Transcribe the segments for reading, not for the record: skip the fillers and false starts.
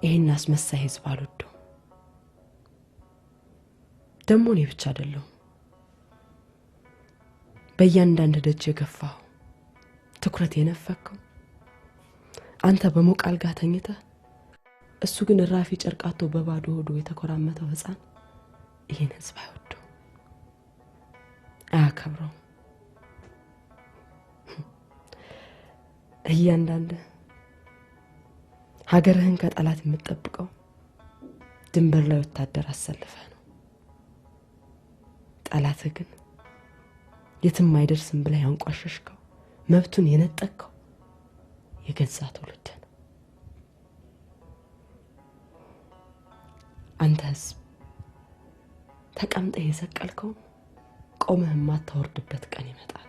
ይሄን አስመሳይ ህዝብ አልወደው ደሞ ነው ብቻ አይደለም በእያንዳንዱ ደጅ የገፋው ትኩረት የነፈከው አንተ በሞቃል ጋር ተኝተህ እሱ ግን ራፊ ጨርቃቶ በባዶ ሆዶ የተኮራመተው ህፃን ይሄን ህዝብ አይወደው አያከብረው እያንዳንዱ ሀገርህን ከጠላት የምትጠብቀው ድንበር ላይ ወታደር አሰልፈህ ነው ጠላትህ ግን የትም አይደርስም ብለህ ያንቋሸሽከው መብቱን የነጠቀው የገዛ ትውልድ ነው አንተስ ተቀምጠህ የሰቀልከው ቆመህ ማታወርድበት ቀን ይመጣል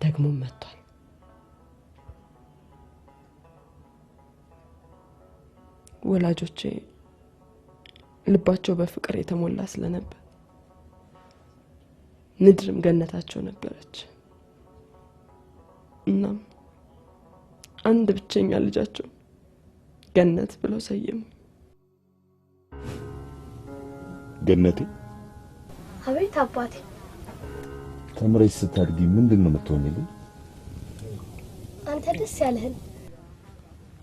ደግሞ መጥቷል ወላጆቼ ልባቸው በፍቅር የተሞላ ስለነበር ምድርም ገነታቸው ነበረች እናም አንድ ብቸኛ ልጃቸው ገነት ብለው ሰየሙ ገነቴ አቤት አባቴ ተምረሽ ስታድጊ ምንድነው የምትሆኚልኝ አንተ ደስ ያለህን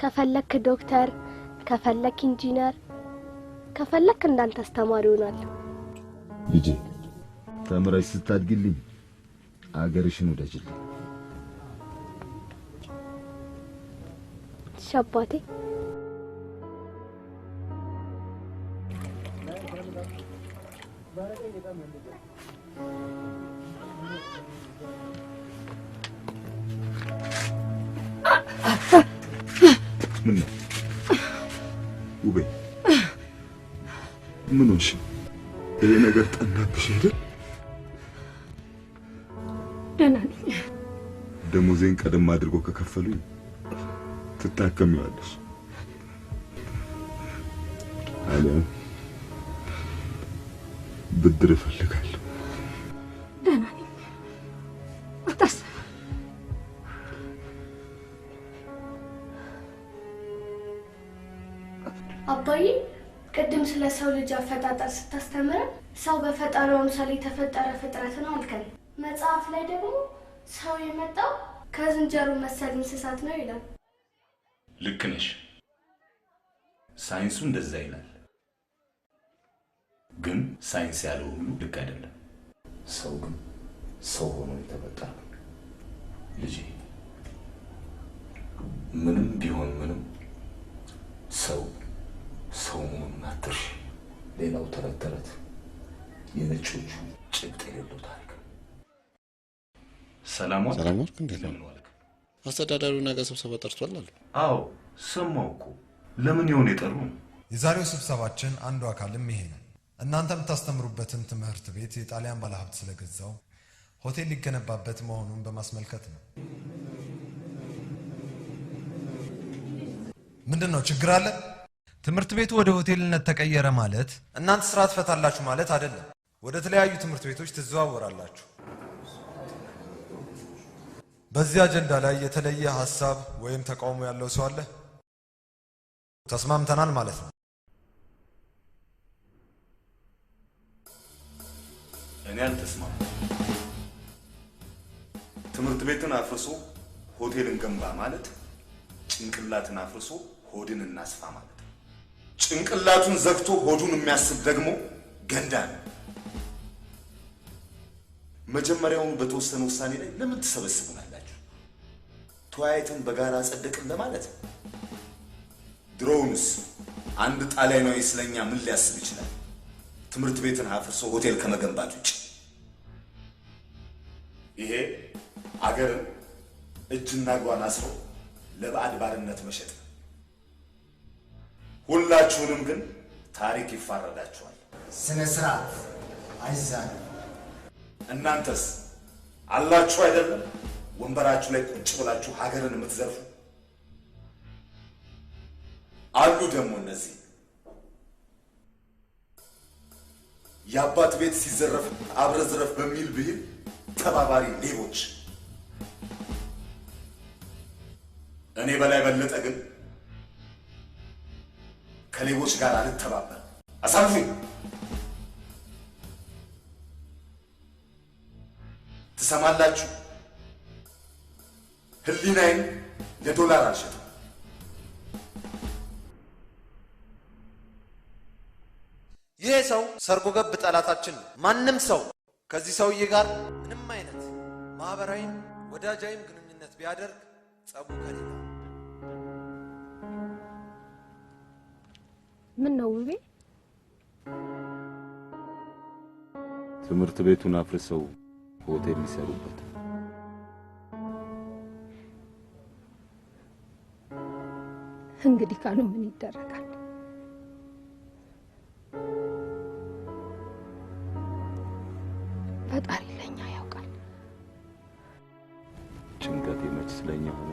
ከፈለክ ዶክተር ከፈለክ ኢንጂነር ከፈለክ እንዳንተ አስተማሪ ሆናል ልጄ ተምረሽ ስታድጊልኝ አገርሽን ወደጅልኝ ሻባቴ ምን ውቤ ምን ሆንሽ ይሄ ነገር ጠናብሽ አይደል ደህና ነኝ ደሞዜን ቀደም አድርጎ ከከፈሉኝ ትታከሚዋለሽ አለም ብድር እፈልጋለሁ ደህና ነኝ አታስብ አባዬ ቅድም ስለ ሰው ልጅ አፈጣጠር ስታስተምር ሰው በፈጣሪው ምሳሌ የተፈጠረ ፍጥረት ነው አልከን መጽሐፍ ላይ ደግሞ ሰው የመጣው ከዝንጀሮ መሰል እንስሳት ነው ይላል ልክ ነሽ ሳይንሱ እንደዛ ይላል ግን ሳይንስ ያለው ሁሉ ልክ አይደለም ሰው ግን ሰው ሆኖ የተፈጠረ ልጅ ምንም ቢሆን ምንም ሰው መሆኑን አትርሽ ሌላው ተረት የነጮቹ ጭብጥ የሌለው ታሪክ ሰላማት እንዴት ነው አስተዳዳሪው ነገ ስብሰባ ጠርቷል አሉ አዎ ሰማውኩ ለምን ይሆን የጠሩ የዛሬው ስብሰባችን አንዱ አካልም ይሄ ነው እናንተም ታስተምሩበትን ትምህርት ቤት የጣሊያን ባለሀብት ስለገዛው ሆቴል ሊገነባበት መሆኑን በማስመልከት ነው ምንድነው ችግር አለ ትምህርት ቤቱ ወደ ሆቴልነት ተቀየረ ማለት እናንተ ስራ ትፈታላችሁ ማለት አይደለም ወደ ተለያዩ ትምህርት ቤቶች ትዘዋወራላችሁ በዚህ አጀንዳ ላይ የተለየ ሐሳብ ወይም ተቃውሞ ያለው ሰው አለ ተስማምተናል ማለት ነው እኔ አልተስማማም ትምህርት ቤትን አፍርሶ ሆቴልን ገንባ ማለት ጭንቅላትን አፍርሶ ሆድን እናስፋ ማለት ጭንቅላቱን ዘግቶ ሆዱን የሚያስብ ደግሞ ገንዳ ነው መጀመሪያውን በተወሰነ ውሳኔ ላይ ለምን ተሰበስቡናላችሁ ተወያይተን በጋራ ጸደቅን ለማለት ድሮውንስ አንድ ጣሊያናዊ ስለኛ ምን ሊያስብ ይችላል ትምህርት ቤትን አፍርሶ ሆቴል ከመገንባት ውጭ ይሄ አገርን እጅና እግሯን አስሮ ለባዕድ ባርነት መሸጥ ሁላችሁንም ግን ታሪክ ይፋረዳችኋል ስነ ስርዓት አይዛን እናንተስ አላችሁ አይደለም ወንበራችሁ ላይ ቁጭ ብላችሁ ሀገርን የምትዘርፉ አሉ። ደግሞ እነዚህ የአባት ቤት ሲዘረፍ አብረ ዝረፍ በሚል ብሂል ተባባሪ ሌቦች። እኔ በላይ በለጠ ግን ከሌቦች ጋር አልተባበር። አሳልፉኝ። ትሰማላችሁ? ህሊናዬን ለዶላር አልሸጥም። ይሄ ሰው ሰርጎ ገብ ጠላታችን ነው። ማንም ሰው ከዚህ ሰውዬ ጋር ምንም አይነት ማህበራዊም ወዳጃዊም ግንኙነት ቢያደርግ ጸቡ ከሌላ። ምን ነው ውቤ? ትምህርት ቤቱን አፍርሰው ሆቴል ሊሰሩበት። እንግዲህ ካሉ ምን ይደረጋል? ፈጣሪ ለኛ ያውቃል። ጭንቀቴ መች ስለኛ ሆነ?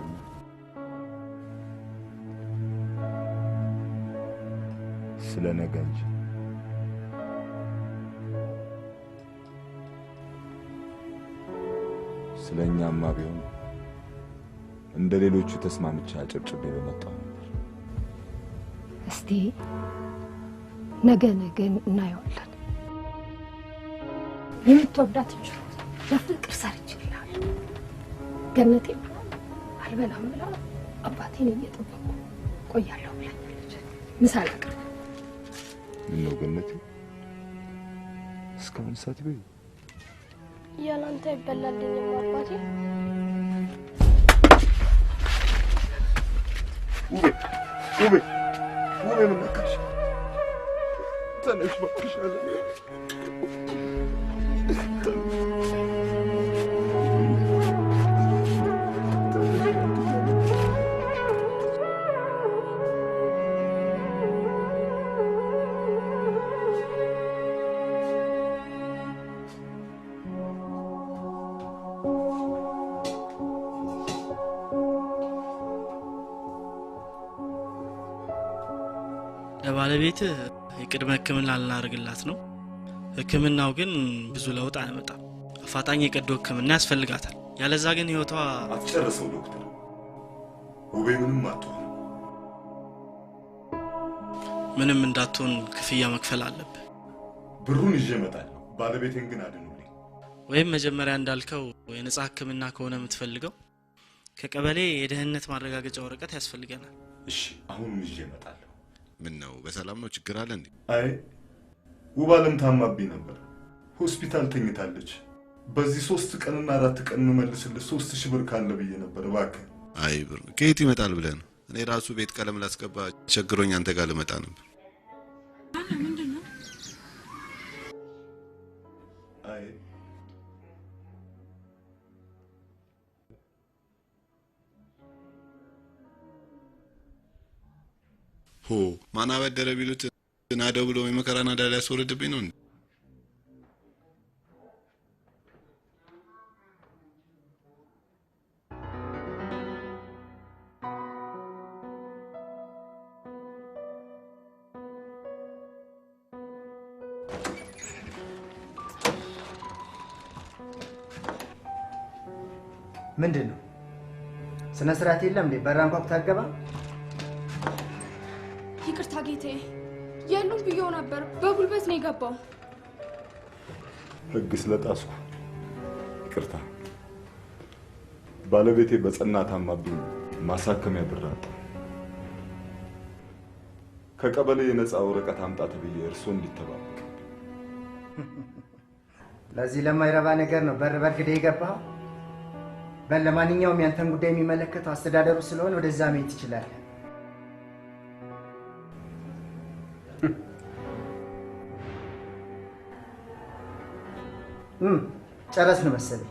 ስለ ነገ እንጂ። ስለኛማ ቢሆን እንደ ሌሎቹ ተስማምቼ አጨብጭቤ በመጣሁ ነበር። እስቲ ነገ እናየዋለን። የምትወዳት ችሎት በፍቅር ሰርችልሃል። ገነቴ አልበላም ብላ አባቴን እየጠበቁ ቆያለሁ ብላኛለች። ምሳ ላቅርብ። ምነው ገነቴ እስካሁን ሳትበይ? ያላንተ ይበላልኝም አባቴ። ውቤ ምን ነካሽ? ተነሽ እባክሽ አለ። ለባለቤት የቅድመ ሕክምና ልናደርግላት ነው። ሕክምናው ግን ብዙ ለውጥ አያመጣም። አፋጣኝ የቀዶ ሕክምና ያስፈልጋታል። ያለዛ ግን ህይወቷ አትጨርሰው ዶክተር። ውቤ ምንም አትሆን። ምንም እንዳትሆን ክፍያ መክፈል አለብህ። ብሩን ይዤ እመጣለሁ። ባለቤቴን ግን አድኑልኝ። ወይም መጀመሪያ እንዳልከው የነጻ ሕክምና ከሆነ የምትፈልገው ከቀበሌ የደህንነት ማረጋገጫ ወረቀት ያስፈልገናል። እሺ አሁን ይዤ እመጣለሁ። ምን ነው በሰላም ነው? ችግር አለ እንዴ? አይ ውባለም ታማብኝ ነበር። ሆስፒታል ተኝታለች። በዚህ 3 ቀንና 4 ቀን መመልስልህ 3000 ብር ካለ ብዬ ነበር። እባክህ። አይ ብር ከየት ይመጣል ብለህ ነው? እኔ ራሱ ቤት ቀለም ላስቀባ ቸግሮኝ አንተ ጋር ልመጣ ነበር። ምንድነው? አይ ሆ ማን አበደረ ቢሉት ናደው ብሎ የመከራ ናዳ ላይ ያስወርድብኝ ነው እንዴ? ምንድነው? ስነ ስርዓት የለም እንዴ? በራንኳኩ ታገባ። ይቅርታ ጌታዬ፣ የሉም ብዬው ነበር። በጉልበት ነው የገባው። ሕግ ስለጣስኩ ይቅርታ። ባለቤቴ በጸና ታማብኝ ማሳከሚያ ብር አጣ። ከቀበሌ የነጻ ወረቀት አምጣ ተብዬ እርሶ እንዲተባበቅ። ለዚህ ለማይረባ ነገር ነው በር በርግዴ የገባው። በል ለማንኛውም ያንተን ጉዳይ የሚመለከተው አስተዳደሩ ስለሆነ ወደዛ መሄድ ትችላለህ። ጨረስን መሰለኝ።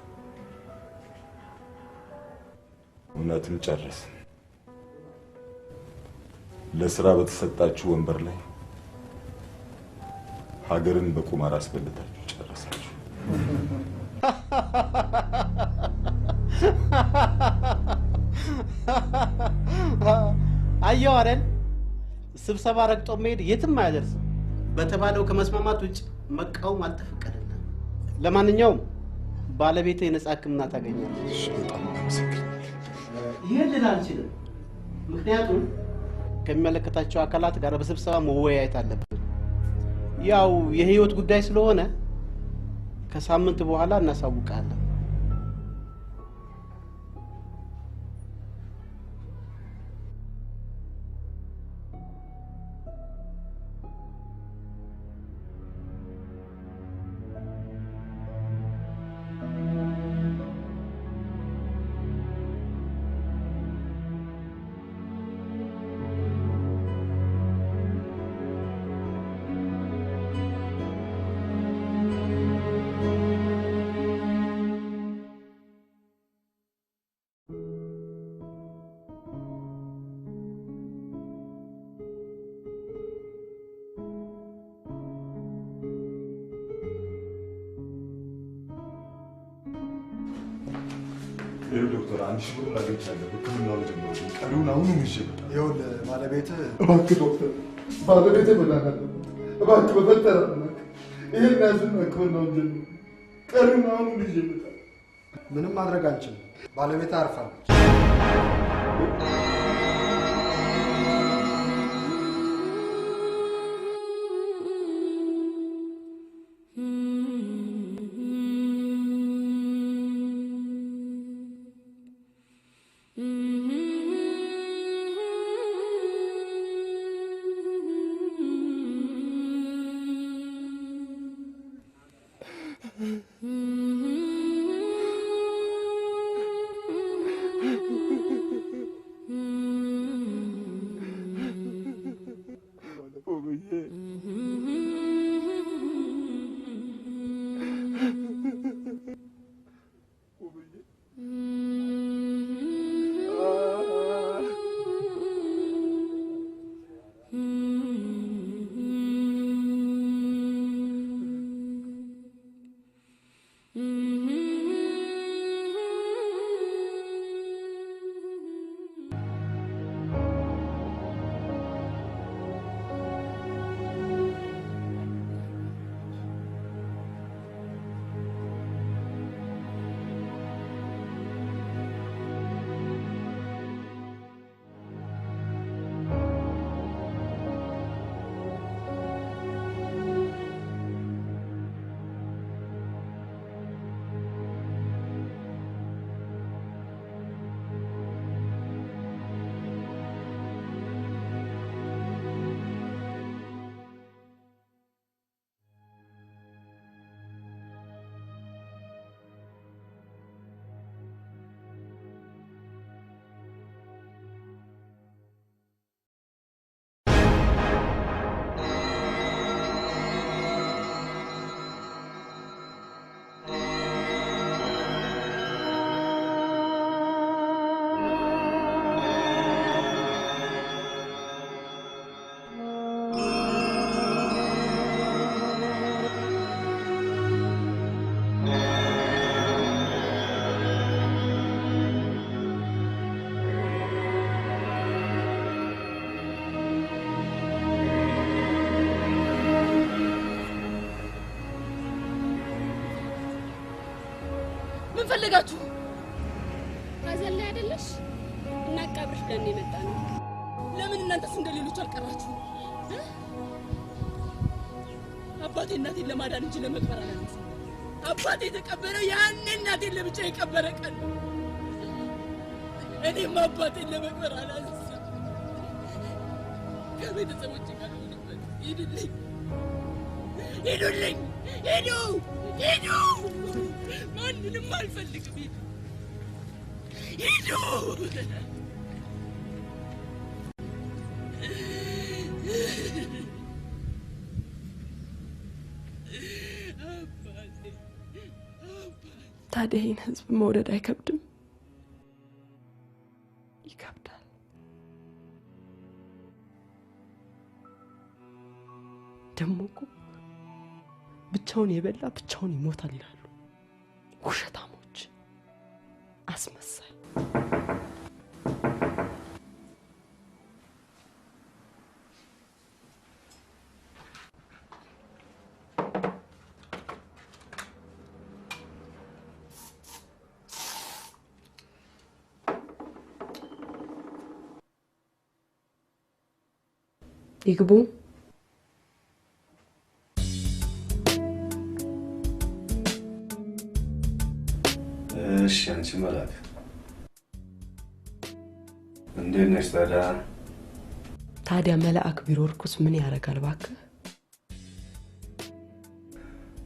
እውነትም ጨረስን። ለስራ በተሰጣችሁ ወንበር ላይ ሀገርን በቁማር አስበልታችሁ ጨረሳችሁ። አየው አይደል? ስብሰባ ረግጦ መሄድ የትም አያደርስም። በተባለው ከመስማማት ውጭ መቃወም አልተፈቀደልንም። ለማንኛውም ባለቤቴ የነጻ ሕክምና ታገኛለች። በጣም አመሰግናለሁ። ይህን ልል አልችልም፣ ምክንያቱም ከሚመለከታቸው አካላት ጋር በስብሰባ መወያየት አለብን። ያው የህይወት ጉዳይ ስለሆነ ከሳምንት በኋላ እናሳውቃለን። ዶክተር 1000 ብር አግኝቻለሁ። ሕክምናውን ጀምሮ ቀሪውን አሁኑን ይዤ እመጣለሁ። ይኸውልህ ባለቤትህ እባክህ ዶክተር፣ ባለቤቴ መዳን አለበት። እባክህ በፈጠረ ይሄን ያዝና ሕክምናውን ጀምሮ ቀሪውን አሁኑን ይዤ እመጣለሁ። ምንም ማድረግ አንችልም። ባለቤትህ አርፋለች። ምን ፈልጋችሁ? ሀዘን ላይ አይደለሽ? እና ቀብርሽ ደን የመጣ ነው። ለምን እናንተስ እንደሌሎች አልቀራችሁ? አባቴ እናቴን ለማዳን እንጂ ለመቅበር አላነሳ። አባቴ የተቀበረው ያን እናቴን ለብቻ የቀበረ ቀን ነው። እኔም አባቴን ለመቅበር አላነሳ። ከቤተሰቦቼ ጋር ሆንበት ሂዱልኝ፣ ሂዱልኝ፣ ሂዱ፣ ሂዱ። ማንንም አልፈልግም። ሂዱ፣ ሂዱ። ታዲያ ይህን ህዝብ መውደድ አይከብድም? ይከብዳል። ደግሞ እኮ ብቻውን የበላ ብቻውን ይሞታል ይላሉ። ውሸታሞች፣ አስመ ይግቡ። እሺ አንቺ መላክ እንዴት ነሽ ታዲያ? ታዲያ መልአክ ቢሮ እርኩስ ምን ያደርጋል እባክህ?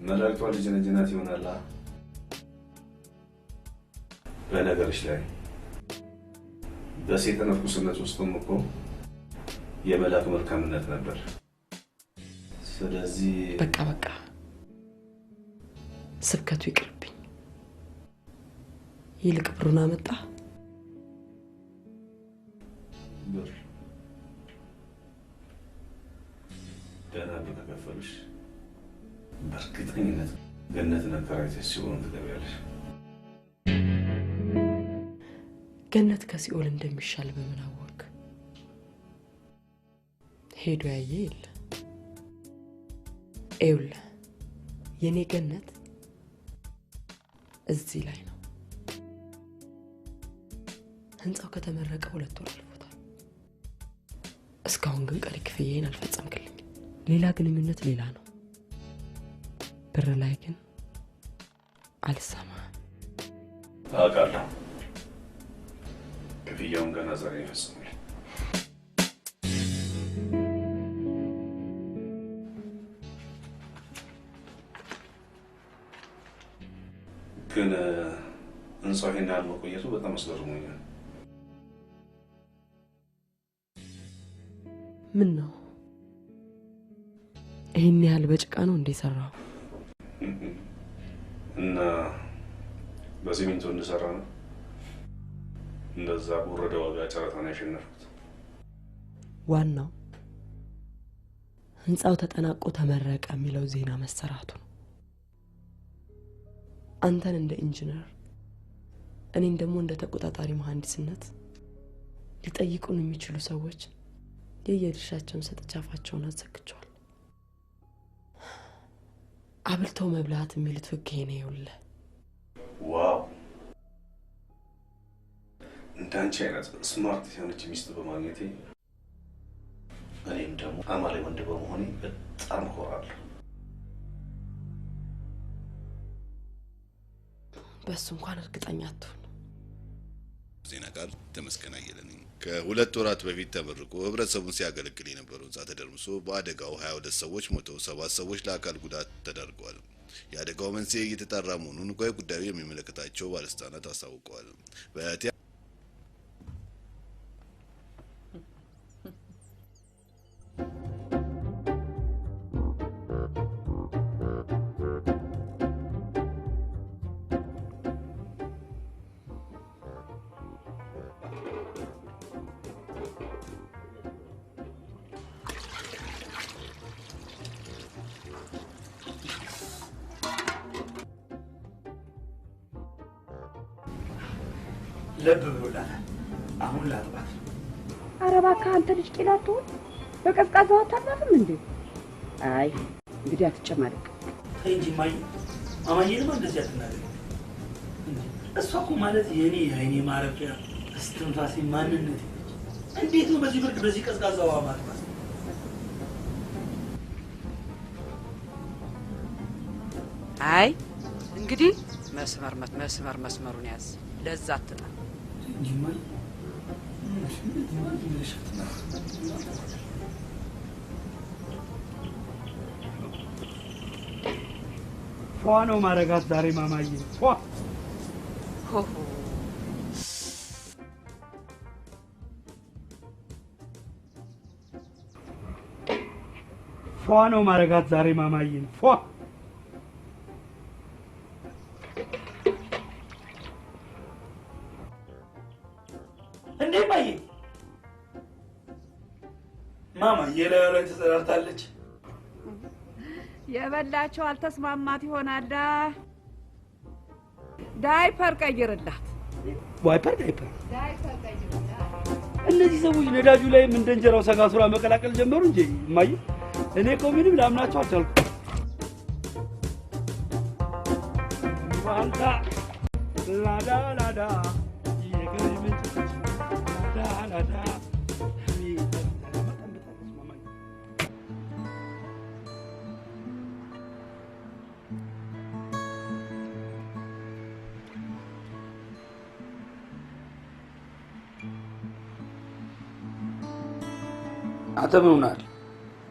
መላእክቷ ልጅ ነጅናት ይሆናል። በነገርሽ ላይ በሰይጣን እርኩስነት ውስጥም እኮ የመላክ መልካምነት ነበር። ስለዚህ በቃ ስብከቱ ይቅርብኝ። ይልቅ ብሩን አመጣ። ብር ደህና በተከፈልሽ በእርግጠኝነት ገነትን አከራይተሽ ሲሆን ትገቢያለሽ። ገነት ከሲኦል እንደሚሻል በምን አወቅ? ሄዶ ያየ የለ። ይኸውልህ የኔ ገነት እዚህ ላይ ነው። ህንጻው ከተመረቀ 2 ወር አልፎታል። እስካሁን ግን ቀሪ ክፍያዬን አልፈጸምክልኝ። ሌላ ግንኙነት ሌላ ነው። ብር ላይ ግን አልሰማህም። አውቃለሁ። ክፍያውን ገና ዛሬ ይፈጽማል። ግን ህንጻው ይሄን ያህል መቆየቱ በጣም አስገርሞኛል። ምን ነው ይሄን ያህል በጭቃ ነው እንደ ሰራው? እና በሲሚንቶ እንደሰራ ነው እንደዛ ወረደ ዋጋ ጨረታውን ያሸነፉት። ዋናው ህንጻው ተጠናቆ ተመረቀ የሚለው ዜና መሰራቱ ነው። አንተን እንደ ኢንጂነር እኔን ደግሞ እንደ ተቆጣጣሪ መሐንዲስነት ሊጠይቁን የሚችሉ ሰዎች የየድርሻቸውን ሰጥቻፋቸውን አዘግቸዋል። አብልተው መብላት የሚሉት ፍቅሄ ነው። ይኸውልህ ዋው! እንዳንቺ አይነት ስማርት የሆነች ሚስት በማግኘቴ እኔም ደግሞ አማሌ ወንድ በመሆኔ በጣም እኮራለሁ። በሱ እንኳን እርግጠኛ አትሁን። ዜና ቃል ተመስገን አየለኝ ከ2 ወራት በፊት ተመርቆ ህብረተሰቡን ሲያገለግል የነበረው ህንጻ ተደርምሶ በአደጋው 22 ሰዎች ሞተው 7 ሰዎች ለአካል ጉዳት ተዳርገዋል። የአደጋው መንስኤ እየተጣራ መሆኑን ጉዳዩ የሚመለከታቸው ባለስልጣናት አስታውቀዋል። ለብ ብሎላል። አሁን ላጥባት። ኧረ እባክህ አንተ ልጅ ቂላቱ በቀዝቃዛው አታጥባትም እንዴ? አይ እንግዲህ አትጨማለቅ። ተይ እንጂ ማማዬንማ እንደዚህ አትናገሪ። እሷ እኮ ማለት የኔ የአይኔ ማረፊያ እስትንፋሴ ማንነቴ። እንዴት ነው በዚህ ብርድ በዚህ ቀዝቃዛ ውሃ ማጥባት? አይ እንግዲህ መስመሩን ያዝ። ለዛ አትጣ ፏ ነው ማረጋት ዛሬ ማማዬ ፏ ነው ማረጋት ዛሬ ማማዬ ፏ እንዴ ማዬ ማማ የላዩ ላይ ተጸዳርታለች። የበላቸው አልተስማማት ይሆናል። ዳይፐር ቀይርላት። ዳይፐር እነዚህ ሰዎች ነዳጁ ላይም እንደ እንጀራው ሰጋሱራ መቀላቀል ጀመሩ እንጂ ማዬ እኔ እኮ ምንም ላምናቸው አልቻልኩም። ዋንታ ላዳ የገሪ ምንጭ ላዳ አንተ ምን ሆናል?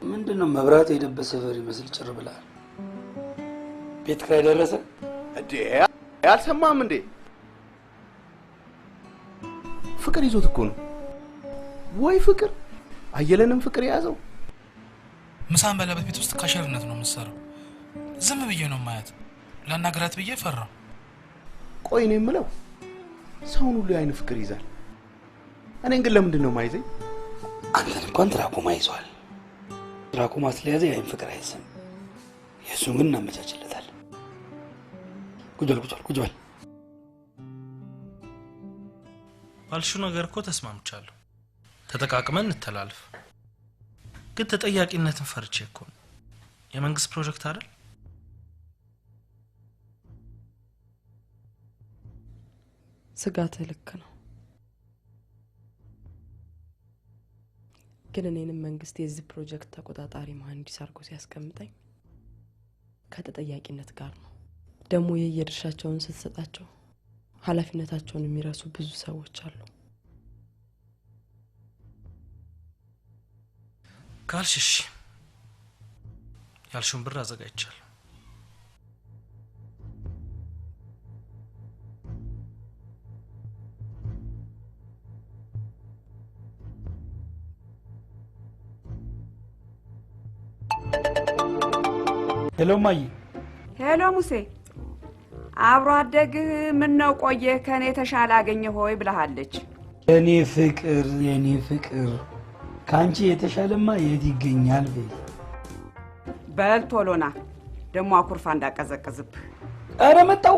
ምንድነው መብራት የደበሰ ሰፈር ይመስል ጭር ብላል? ቤት ኪራይ ደረሰ እንዴ? አልሰማህም እንዴ? ፍቅር ይዞት እኮ ነው። ወይ ፍቅር አየለንም ፍቅር የያዘው። ምሳን በላበት ቤት ውስጥ ካሸርነት ነው የምትሰራው። ዝም ብዬ ነው ማያት። ላናግራት ብዬ ፈራው። ቆይ እኔ የምለው ሰውን ሁሉ አይን ፍቅር ይዛል። እኔን ግን ለምንድን ነው ማይዘኝ? አንተን እንኳን ትራኮማ ይዟል። ትራኮማ ስለያዘ አይን ፍቅር አይዝም። የእሱን ግን እናመቻችለታል። ቁጭ በል። ባልሽው ነገር እኮ ተስማምቻለሁ። ተጠቃቅመን እንተላልፍ። ግን ተጠያቂነትን ፈርቼ እኮ ነው። የመንግስት ፕሮጀክት አይደል? ስጋትህ ልክ ነው። ግን እኔንም መንግስት የዚህ ፕሮጀክት ተቆጣጣሪ መሐንዲስ አድርጎ ሲያስቀምጠኝ ከተጠያቂነት ጋር ነው። ደግሞ የየድርሻቸውን ስትሰጣቸው ኃላፊነታቸውን የሚረሱ ብዙ ሰዎች አሉ። ካልሽሽ ያልሽውን ብር አዘጋጅቻለሁ። ሄሎ ማይ። ሄሎ ሙሴ፣ አብሮ አደግ ምን ነው ቆየ ከኔ ተሻለ አገኘ ሆይ ብለሃለች። የኔ ፍቅር ካንቺ የተሻለማ የት ይገኛል? በል ቶሎና ደሞ አኩርፋ እንዳቀዘቀዝብህ። አረ መጣው።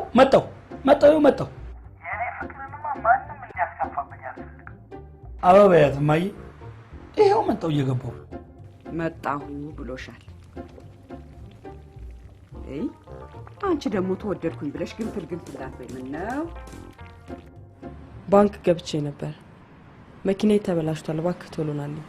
የኔ ፍቅርንማ ማንንም እንዲያስከፋብኝ አልፈልግም። አበባያት ማይ፣ ይሄው መጣው እየገባው መጣሁ ብሎሻል። አንቺ ደግሞ ተወደድኩኝ ብለሽ ግንፍል ላትበይ። ምን ነው? ባንክ ገብቼ ነበር። መኪናዬ ተበላሽቷል። እባክህ ቶሎ ናልኝ።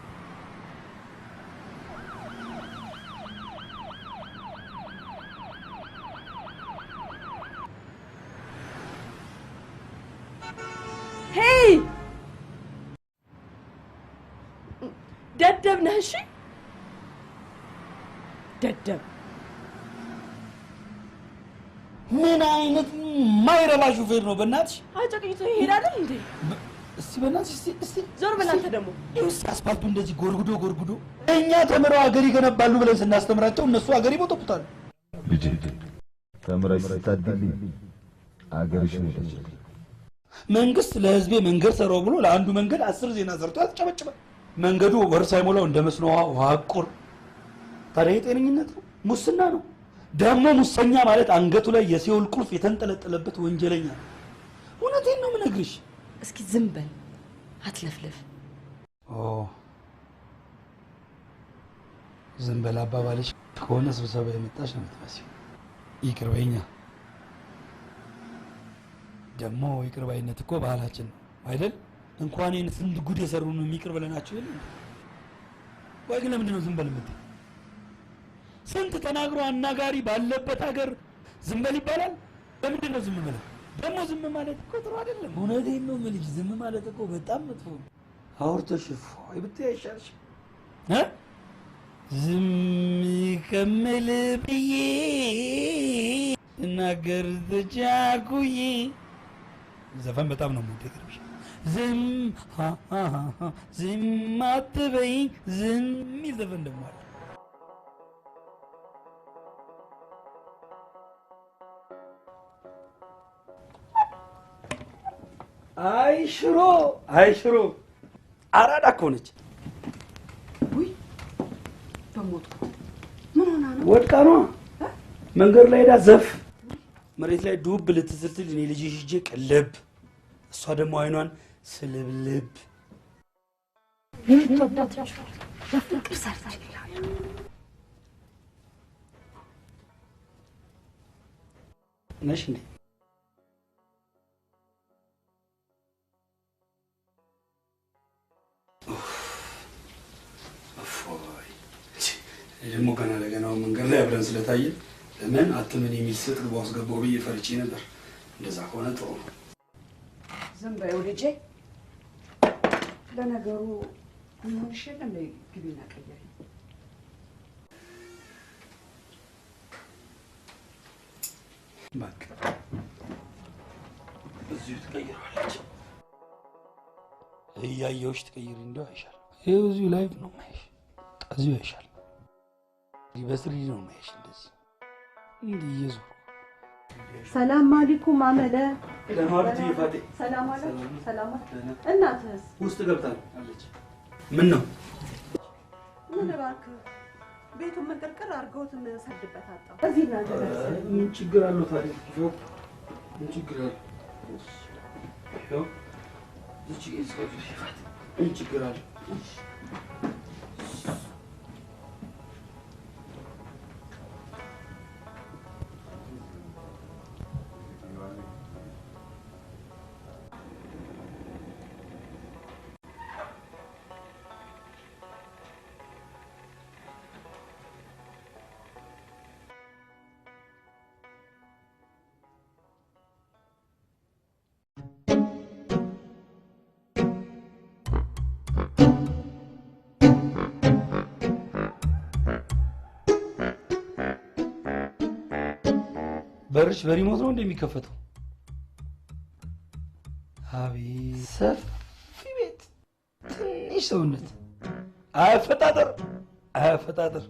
ሄይ ደደብ ነህ? እሺ ደደብ። ምን አይነት ማይረባ ሹፌር ነው በእናትሽ? አጨቅይቶ ይሄዳል እንዴ? እስቲ በእናትሽ እስቲ ዞር በል አንተ ደግሞ። ይኸውስ አስፋልቱ እንደዚህ ጎርጉዶ እኛ ተምረው ሀገር ይገነባሉ ብለን ስናስተምራቸው እነሱ ሀገር ይቦጠቡታል። ልጅ ተምረሽ ስታድጊ ሀገርሽን ይደርሳል። መንግስት ለህዝቤ መንገድ ሰራው ብሎ ለአንዱ መንገድ 10 ዜና ሰርቶ ያስጨበጭባል። መንገዱ ወር ሳይሞላው እንደ መስኖ ውሃ አቁር። ታዲያ የጤነኝነት ነው? ሙስና ነው። ደግሞ ሙሰኛ ማለት አንገቱ ላይ የሲኦል ቁልፍ የተንጠለጠለበት ወንጀለኛ ነው። እውነቴን ነው የምነግርሽ። እስኪ ዝም በል አትለፍለፍ። ዝም በል አባባልሽ ከሆነ ስብሰባ የመጣሽ ነው የምትመስለው። ይቅር በይኛ። ደግሞ ይቅር ባይነት እኮ ባህላችን ነው አይደል? እንኳን ይህን ስንት ጉድ የሰሩን የሚቅር ብለናቸው የለ። ወይ ግን ለምንድን ነው ዝም በል የምትይ? ስንት ተናግሮ አናጋሪ ባለበት ሀገር ዝም በል ይባላል? ለምንድን ነው ዝም ብለው? ደግሞ ዝም ማለት እኮ ጥሩ አይደለም። እውነቴን ነው የምልሽ። ዝም ማለት እኮ በጣም መጥፎ ነው። አውርተሽ እፎይ ብትይ አይሻልሽም? ዝም ከምል ብዬ እናገር ተቻኩዬ። ዘፈን በጣም ነው የምወደው። ዝም አትበይኝ ዝም የሚል ዘፈን ደግሞ አለ። አይ ሽሮ አራዳ እኮ ነች። በሞትኩት ምን ሆና ነው? ወድቃ ነው መንገድ ላይ ሄዳ ዘፍ መሬት ላይ ዱብ ልትስልትል እኔ ልጅ ሂጄ ቀለብ፣ እሷ ደግሞ አይኗን ስልብልብ። የምትወዳቸው በፍቅር ሰርታችኋል ነሽ እንዴ? ደግሞ ገና ለገናው መንገድ ላይ አብረን ስለታየን ለምን አትምን የሚል ስጥር ባስገባው ብዬ ፈርቼ ነበር። እንደዛ ከሆነ ጥሩ ነው። ዝም በይው ልጄ። ለነገሩ ምን ይሸለም ግቢና ቀያይ ባክ እዚሁ ትቀይረዋለች። እያየሁሽ ትቀይሪ እንደው አይሻል። ይኸው እዚሁ ላይቭ ነው ማይሽ፣ እዚሁ አይሻል። በስሪ ነው ማይሽ እንደዚህ እንዲህ እየዞርኩ ሰላም አለይኩም አመለ ለማለት ይፋቴ ሰላም አለ ሰላም እናትስ ውስጥ ገብታለች። ምን ነው ምን እባክህ ቤቱን መንቀርቀር አድርገውት ሰድበት አጣው። እዚህ እናንተ ምን ችግር አለው ታዲያ? ምን ችግር አለው? ይኸው እቺ እስከዚህ ይፋቴ ምን ችግር አለው? በርሽ በሪሞት ነው እንደሚከፈተው? አቤት ሰፊ ቤት፣ ትንሽ ሰውነት፣ አፈጣጠር አፈጣጠር።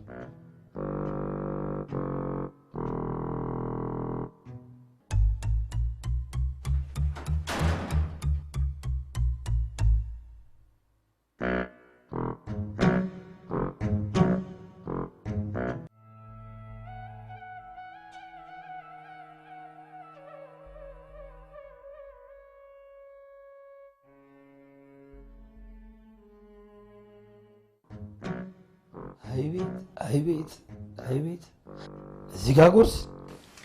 አይቤት አይቤት እዚህ ጋር ቁርስ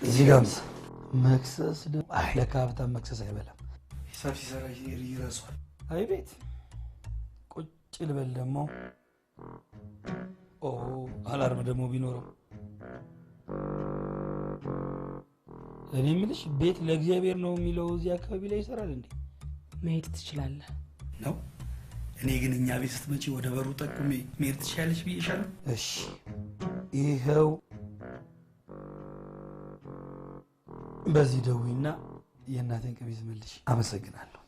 እዚህ ጋር ምሳ መክሰስ ደግሞ ለካ ሀብታም መክሰስ አይበላም። ሂሳብ ሲሰራ ይረሳል። አይቤት ቁጭ ልበል ደግሞ አላርም ደግሞ ቢኖረው። እኔ የምልሽ ቤት ለእግዚአብሔር ነው የሚለው እዚህ አካባቢ ላይ ይሰራል እንዴ? መሄድ ትችላለህ ነው። እኔ ግን እኛ ቤት ስትመጪ ወደ በሩ ጠቁሜ መሄድ ትችያለሽ ብዬሻለሁ። እሺ ይኸው በዚህ ደውይና የእናቴን ቀሚስ መልሽ። አመሰግናለሁ።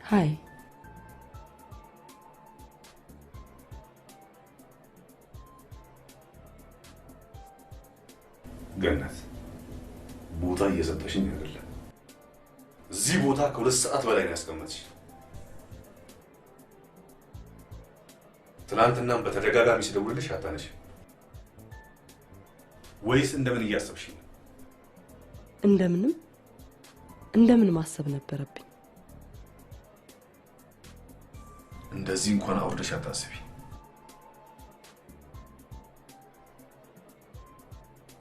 ሃይ ገነት፣ ቦታ እየሰጠሽኝ አይደለም። እዚህ ቦታ ከ2 ሰዓት በላይ ነው ያስቀመጥሽ። ትናንትናም በተደጋጋሚ ስደውልልሽ አታነሽ። ወይስ እንደምን እያሰብሽ ነው? እንደምን ማሰብ ነበረብኝ። እንደዚህ እንኳን አውርደሽ አታስቢ።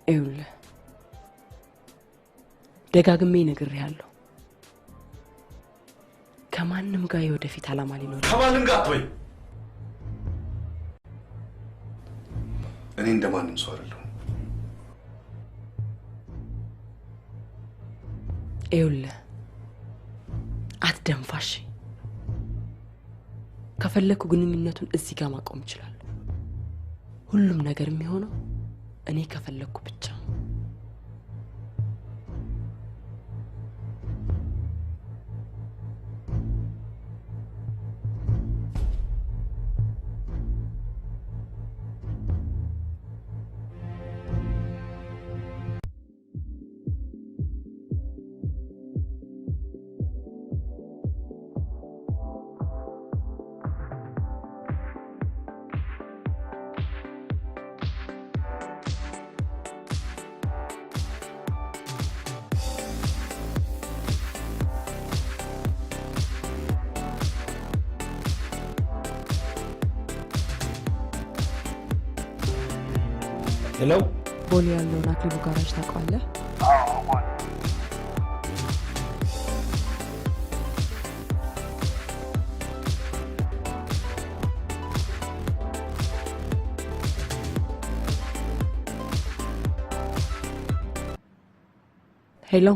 ይኸውልህ ደጋግሜ ነግሬሃለሁ፣ ከማንም ጋር የወደፊት ዓላማ ሊኖር ከማንም ጋር አትበይ። እኔ እንደማንም ሰው አይደለሁም። ይኸውልህ አትደንፋሽ። ከፈለኩ ግንኙነቱን እዚህ ጋር ማቆም እችላለሁ። ሁሉም ነገር የሚሆነው እኔ ከፈለኩ ብቻ። ሄሎ ቦሌ ያለውን አክሊሉ ጋራጅ ታውቀዋለህ? ሄሎ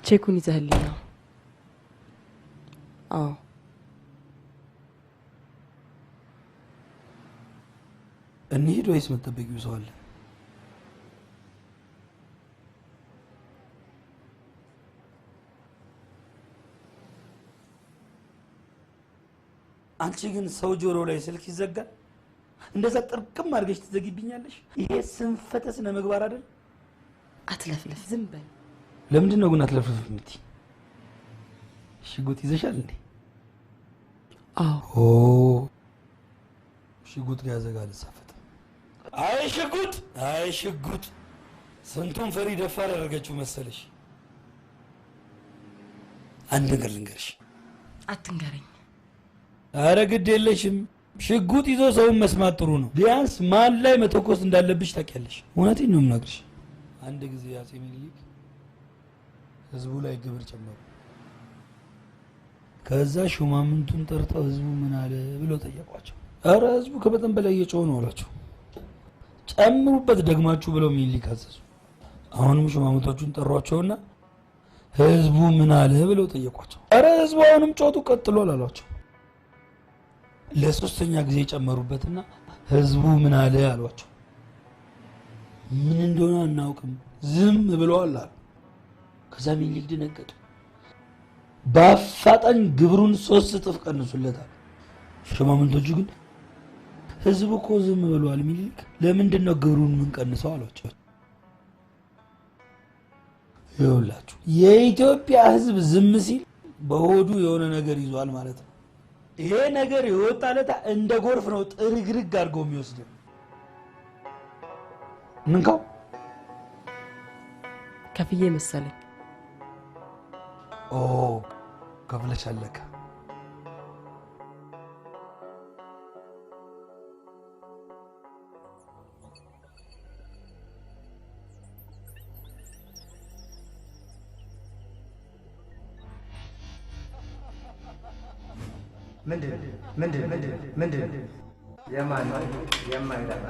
ቼኩን ይዘህልኝ ነው? አዎ እንሂድ ወይስ መጠበቂው ሰው አለ? አንቺ ግን ሰው ጆሮ ላይ ስልክ ይዘጋል እንደዛ ጥርቅም አድርገሽ ትዘጊብኛለሽ? ይሄ ስንፈተ ስነ ምግባር አይደል? አትለፍለፍ፣ ዝም በል። ለምንድን ነው ግን አትለፍለፍ የምትይ? ሽጉጥ ይዘሻል እንዴ? አዎ። ሽጉጥ ሊያዘጋ ልሳፈጥ። አይ ሽጉጥ፣ አይ ሽጉጥ! ስንቱን ፈሪ ደፋር አደረገችው መሰለሽ። አንድ ነገር ልንገርሽ። አትንገረኝ። አረ ግድ የለሽም። ሽጉጥ ይዞ ሰውን መስማት ጥሩ ነው። ቢያንስ ማን ላይ መተኮስ እንዳለብሽ ታውቂያለሽ። እውነቴን ነው የምነግርሽ። አንድ ጊዜ አፄ ምኒልክ ህዝቡ ላይ ግብር ጨመሩ። ከዛ ሹማምንቱን ጠርተው ህዝቡ ምን አለ ብለው ጠየቋቸው። አረ ህዝቡ ከመጠን በላይ እየጮኸ ነው አላቸው። ጨምሩበት ደግማችሁ ብለው ምኒልክ አዘዙ። አሁንም ሹማምንቶቹን ጠሯቸውና ህዝቡ ምን አለ ብለው ጠየቋቸው። አረ ህዝቡ አሁንም ጮቱ ቀጥሏል አሏቸው። ለሶስተኛ ጊዜ ጨመሩበትና ህዝቡ ምን አለ አሏቸው። ምን እንደሆነ አናውቅም ዝም ብለዋል አሉ። ከዛ ምኒልክ ደነገጡ። በአፋጣኝ ግብሩን 3 እጥፍ ቀንሱለታል። ሹማምንቶቹ ግን ህዝቡ እኮ ዝም ብለዋል ምኒልክ፣ ለምንድን ነው ግብሩን ምን ቀንሰው አሏቸው። ይኸውላችሁ የኢትዮጵያ ህዝብ ዝም ሲል በሆዱ የሆነ ነገር ይዟል ማለት ነው። ይሄ ነገር የወጣለታ እንደ ጎርፍ ነው ጥርግርግ አድርገው የሚወስደው። ምንካው ከፍዬ መሰለኝ። ኦ ከፍለሽ አለካ። ምንድን የማን የማይረባ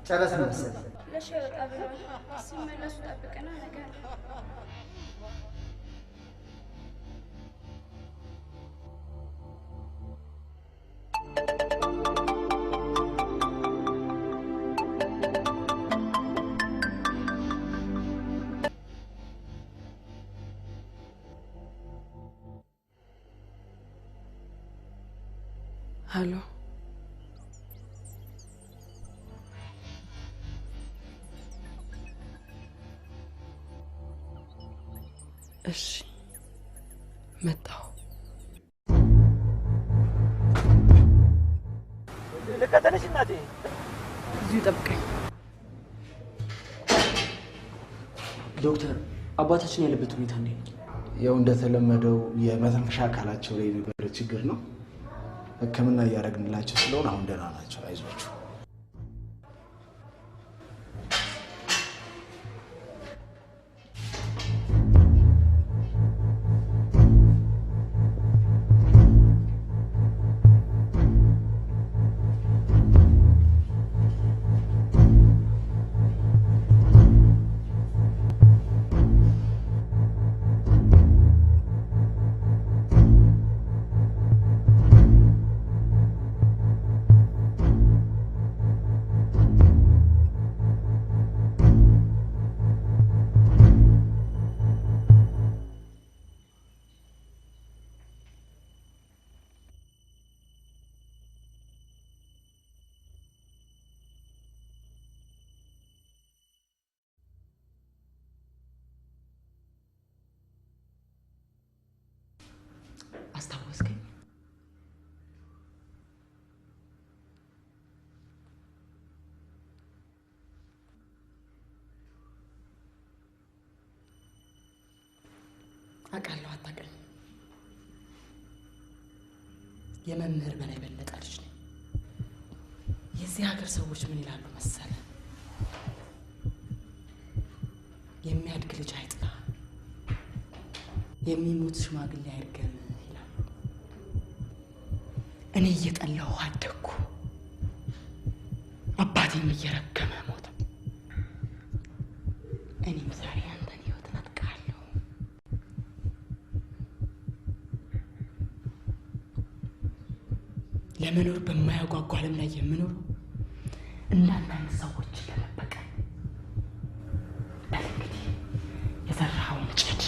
ጨረስን መሰለኝ። ለሻይ ወጣ ብለዋል። ሲመለሱ ጠብቀና ነገር ሄሎ እሺ መጣሁ። ልከተልሽ እናቴ? እዚሁ ጠብቀኝ። ዶክተር አባታችን ያለበት ሁኔታ እንዴት ነው? ያው እንደተለመደው የመተንፈሻ አካላቸው ላይ የነበረ ችግር ነው። ሕክምና እያደረግንላቸው ስለሆነ አሁን ደህና ናቸው። አይዟችሁ። አስታወስከኝ? አውቃለሁ አታውቅም። የመምህር በላይ በለጠ ልጅ ነኝ። የዚህ ሀገር ሰዎች ምን ይላሉ መሰለ? የሚያድግ ልጅ አይጥላ፣ የሚሞት ሽማግሌ አይርገም ይላሉ። እኔ እየጠላሁ አደግኩ፣ አባቴም እየረገመ ሞተ። እኔም ዛሬ አንተን ህይወት ነጥቃለሁ። ለመኖር በማያጓጓ ዓለም ላይ የምኖረው እንዳንተ አይነት ሰዎች ለመበቀል። በል እንግዲህ የዘራኸውን ጭድ።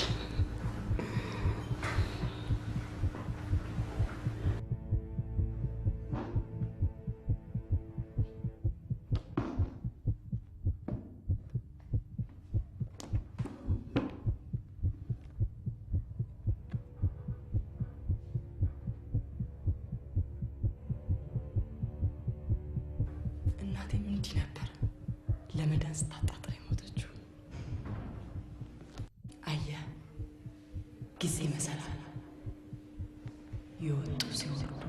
እናቴም እንዲህ ነበር ለመዳን ስታጣጥር የሞተችው። አየህ፣ ጊዜ መሰላል፣ የወጡ ሲወርዱ፣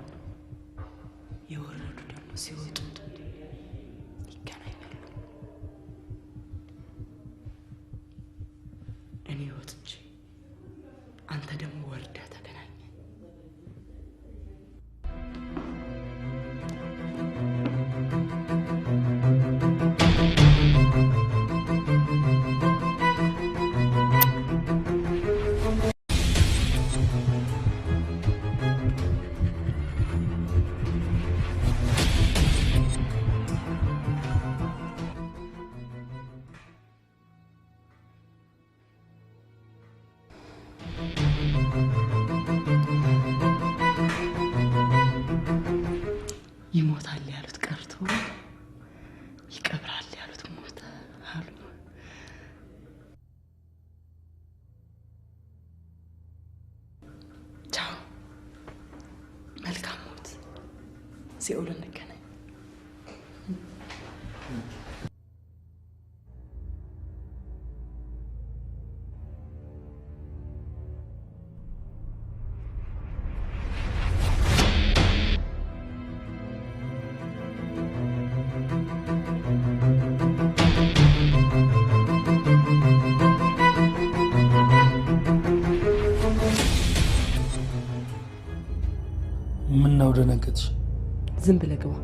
የወረዱ ደግሞ ሲወጡ ይገናኛሉ። እኔ ወጥቼ አንተ ደግሞ ወርደህ ተገናኘ። ይሞታል ያሉት ቀርቶ ይቀብራል ያሉት ሞተ አሉ። ቻው፣ መልካም ሞት። ሲኦል እንገናኝ። ምን ነው ደነገጥሽ? ዝም ብለህ ግባ።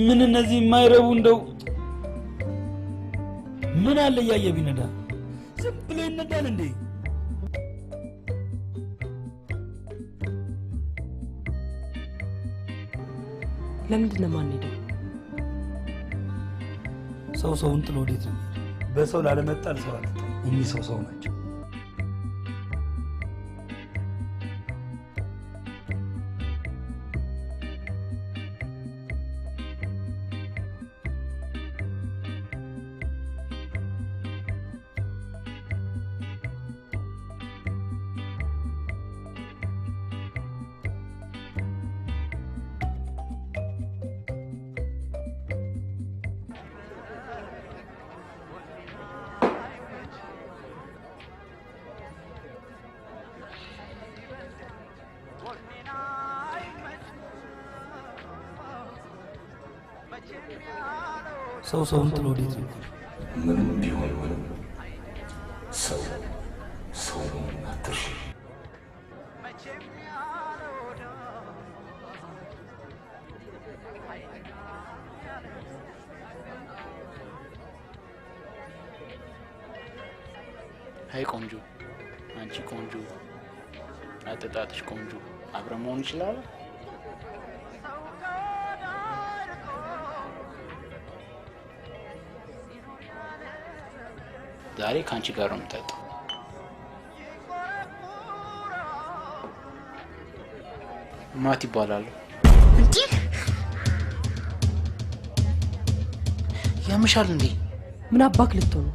ምን እነዚህ የማይረቡ እንደው ምን አለ እያየ ቢነዳ ዝም ብሎ ይነዳል እንዴ? ለምንድን ነው የማንሄደው? ሰው ሰውን ጥሎ ወዴት ነው? በሰው ላለመጣል ሰው አለ። እኚህ ሰው ናቸው። ሰው ሰውን ጥሎ ወዴት ነው? ምንም ቢሆን ምንም ሰው ሰው ነው አትርሽ። አይ ቆንጆ አንቺ ቆንጆ አጠጣጥሽ ቆንጆ አብረን መሆን ይችላል ዛሬ ካንቺ ጋር ነው የምጠጣው ማት ይባላል እንዴ ያምሻል እንዴ ምን አባክ ልትሆን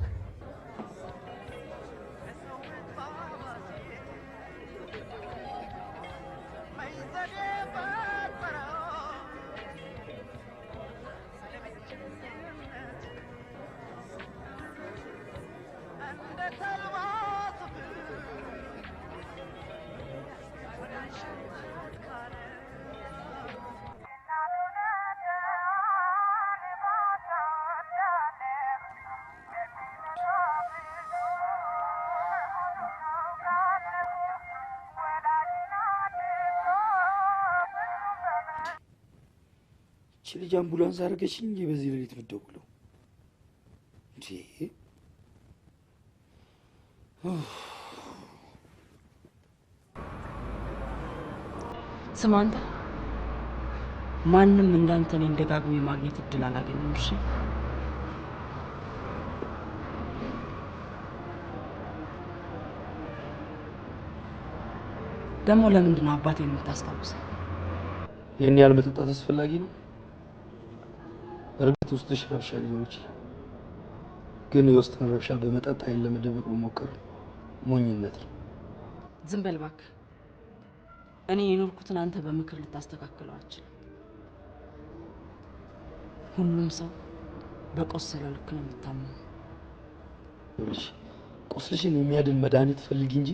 ልጅ አምቡላንስ አደረገችኝ እንጂ በዚህ ሌሊት ብትደውለው እንዴ ስማ አንተ ማንም እንዳንተ እኔን ደጋግሞ የማግኘት እድል አላገኘም እሺ ደግሞ ለምንድን ነው አባቴን የምታስታውሰው ይህን ያህል መጠጣት አስፈላጊ ነው እርግጥ ውስጥሽ ረብሻ ሊሆን ይችላል ግን የውስጥን ረብሻ በመጠጥ ኃይል ለመደበቅ መሞከር ሞኝነት ነው ዝም በል እባክህ እኔ የኖርኩትን አንተ በምክር ልታስተካክለው አትችልም ሁሉም ሰው በቆሰለ ልክ ነው የሚታመነው ቁስልሽን የሚያድን መድኃኒት ፈልጊ እንጂ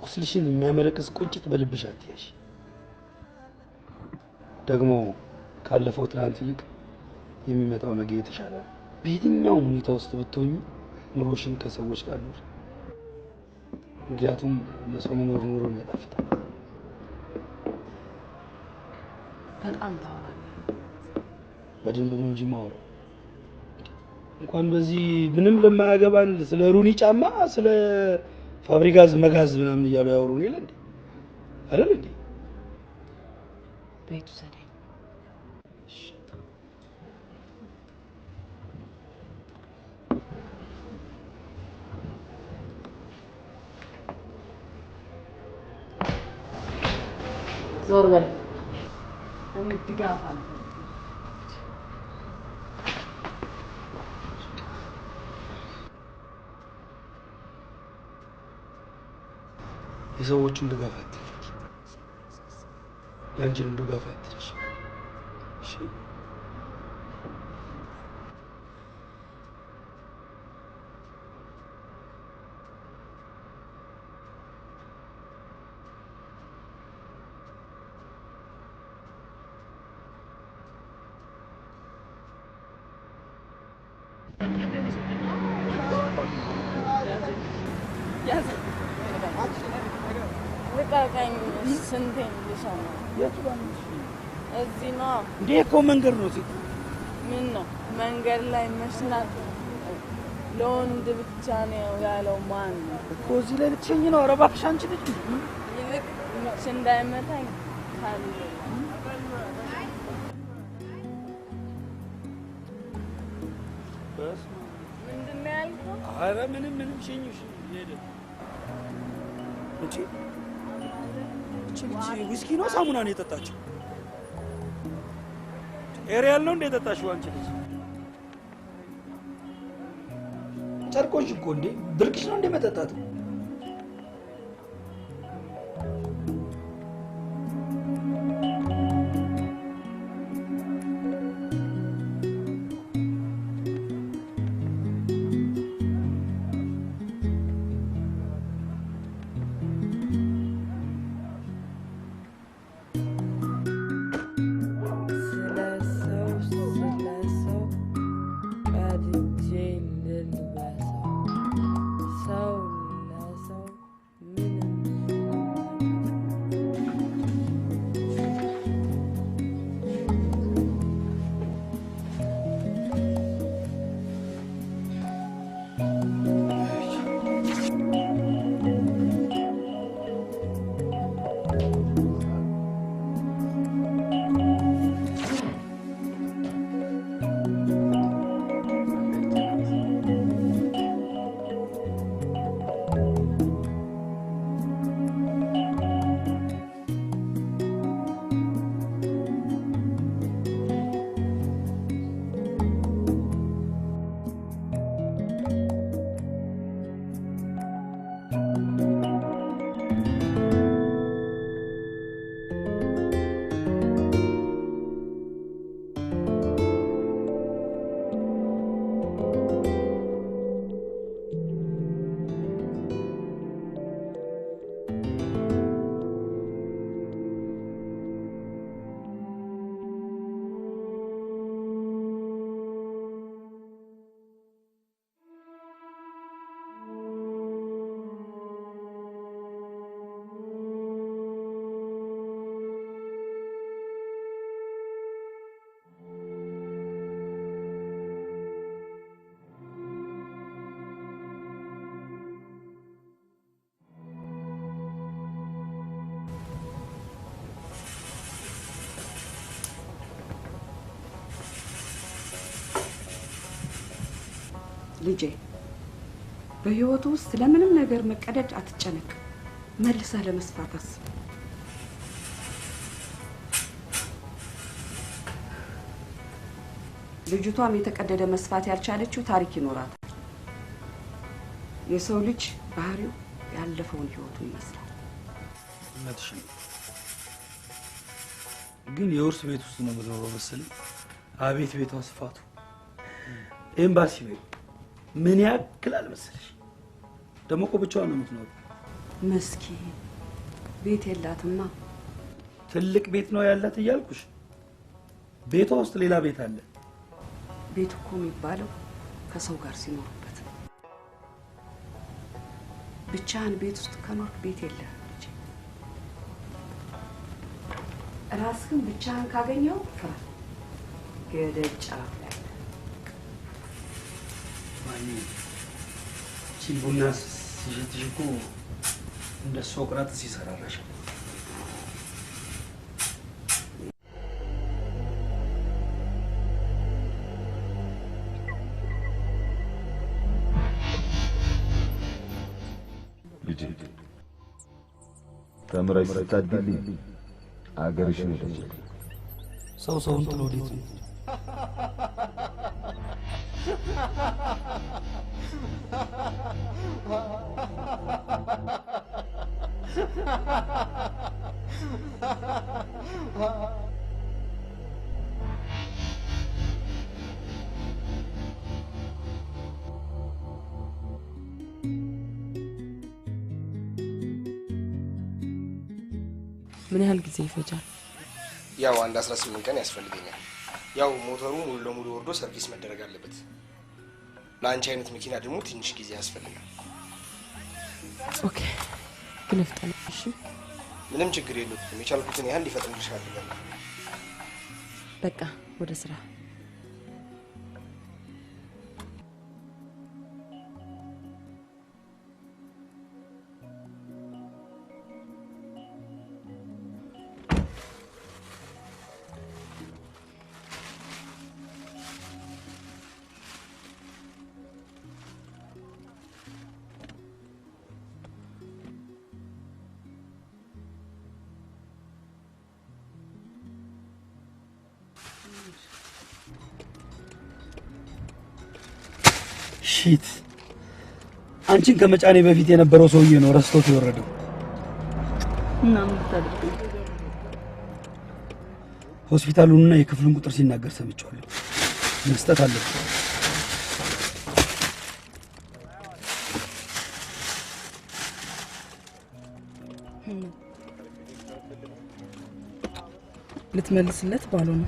ቁስልሽን የሚያመለክስ ቁጭት በልብሽ አትያሽ ደግሞ ካለፈው ትናንት ይልቅ የሚመጣው ነገ የተሻለ ነው በየትኛው ሁኔታ ውስጥ ብትሆኚ ኑሮሽን ከሰዎች ጋር ኑሪ ምክንያቱም ለሰው መኖር ኑሮን ያጣፍጣል በጣም ታወራለህ በደንብ ነው እንጂ ማወራው እንኳን በዚህ ምንም ለማያገባን ስለ ሩኒ ጫማ ስለ ፋብሪካዝ መጋዝ ምናምን እያሉ ያወሩን ይላል እንዴ አይደል እንዴ ቤቱ ሰደኝ ዞር በል እንድጋፋ የሰዎችን ድጋፍ አትልሽ ያንቺን ድጋፍ አትልሽ እሺ ልቀቀኝ ስንቴ ልሰው ነው እዚህ ነው እንዴ እኮ መንገድ ነው ሴት ምን ነው መንገድ ላይ መስናት ለወንድ ብቻ ነው ያለው ማን ነው እኮ እዚህ ላይ ልትሸኝ ነው ኧረ እባክሽ አንቺ ልጅ ይልቅ ምች እንዳይመታኝ ካለ ምንድን ነው ያልከው ኧረ ምንም ሸኝሽ ሄደ እቺ ዊስኪ ነው ሳሙና ነው የጠጣችው ኤሪያል ነው እንደ የጠጣችው አንቺ ልጅ ጨርቆሽ እኮ እንዴ ብርቅሽ ነው እንደ መጠጣት ልጄ በህይወቱ ውስጥ ለምንም ነገር መቀደድ አትጨነቅ። መልሰህ ለመስፋት አስብ። ልጅቷም የተቀደደ መስፋት ያልቻለችው ታሪክ ይኖራታል። የሰው ልጅ ባህሪው ያለፈውን ህይወቱን ይመስላል። እውነትሽ ነው። ግን የውርስ ቤት ውስጥ ነው የምትኖረው መሰለኝ። አቤት ቤቷ ስፋቱ! ኤምባሲ ቤት ምን ያክላል መሰለሽ? ደግሞ እኮ ብቻዋን ነው የምትኖረው። መስኪን ቤት የላትማ። ትልቅ ቤት ነው ያላት እያልኩሽ፣ ቤቷ ውስጥ ሌላ ቤት አለ። ቤት እኮ የሚባለው ከሰው ጋር ሲኖሩበት ነው። ብቻህን ቤት ውስጥ ከኖርክ ቤት የለህም ልጄ። ራስህን ብቻህን ካገኘው ፍራ፣ ገደል ጫፍ ላይ ማን ቡና ሲሸትሽ እኮ እንደ ሶቅራጥስ ይሰራራሻል። ልጄ ተምረሽ ስታድጊ አገርሽን ሄደሽ ሰው ሰውን ጥሎ ወዴት ነው? ምን ያህል ጊዜ ይፈጃል? ያው አንድ 18 ቀን ያስፈልገኛል። ያው ሞተሩ ሙሉ ለሙሉ ወርዶ ሰርቪስ መደረግ አለበት። ለአንቺ አይነት መኪና ደግሞ ትንሽ ጊዜ ያስፈልጋል። ኦኬ፣ ግን ፍጠን እሺ። ምንም ችግር የለውም። የቻልኩትን ያህል ሊፈጥንልሽ አድርጋለሁ። በቃ ወደ ስራ። ሺት! አንቺን ከመጫኔ በፊት የነበረው ሰውዬ ነው ረስቶት የወረደው። እና ምን ታደርግ? ሆስፒታሉንና የክፍሉን ቁጥር ሲናገር ሰምቻለሁ። መስጠት አለብኝ። ልትመልስለት ባልሆነ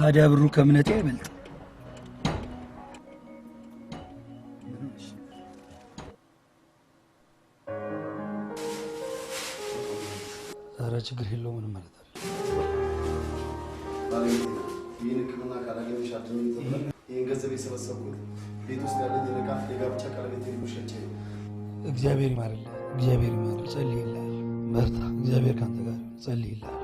ታዲያ ብሩ ከእምነቴ አይበልጥ። ኧረ ችግር የለውም ምንም ማለት ይህን ሕክምና ካላገኘሽ አድነኝ ተብለን ይህን ገንዘብ የሰበሰብኩት ቤት ውስጥ ያለኝ የጋብቻ ቀለበት ሸጬ ነው። እግዚአብሔር ይማርልህ፣ እግዚአብሔር ይማርልህ። ጸልይልሃል፣ በርታ። እግዚአብሔር ካንተ ጋር ጸልይልሃል።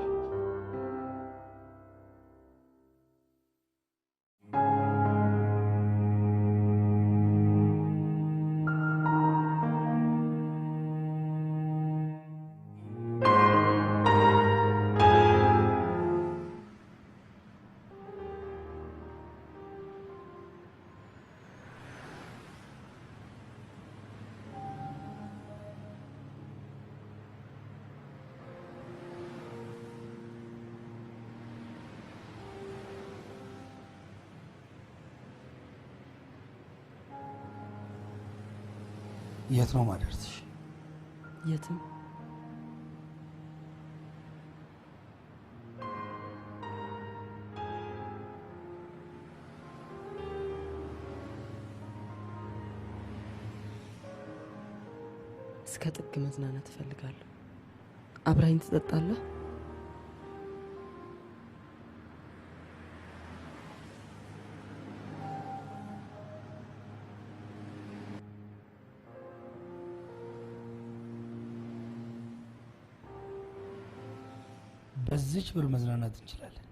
የት ነው ማደርስሽ? የትም። እስከ ጥግ መዝናናት እፈልጋለሁ። አብራኝ ትጠጣለህ? በዚች ብር መዝናናት እንችላለን።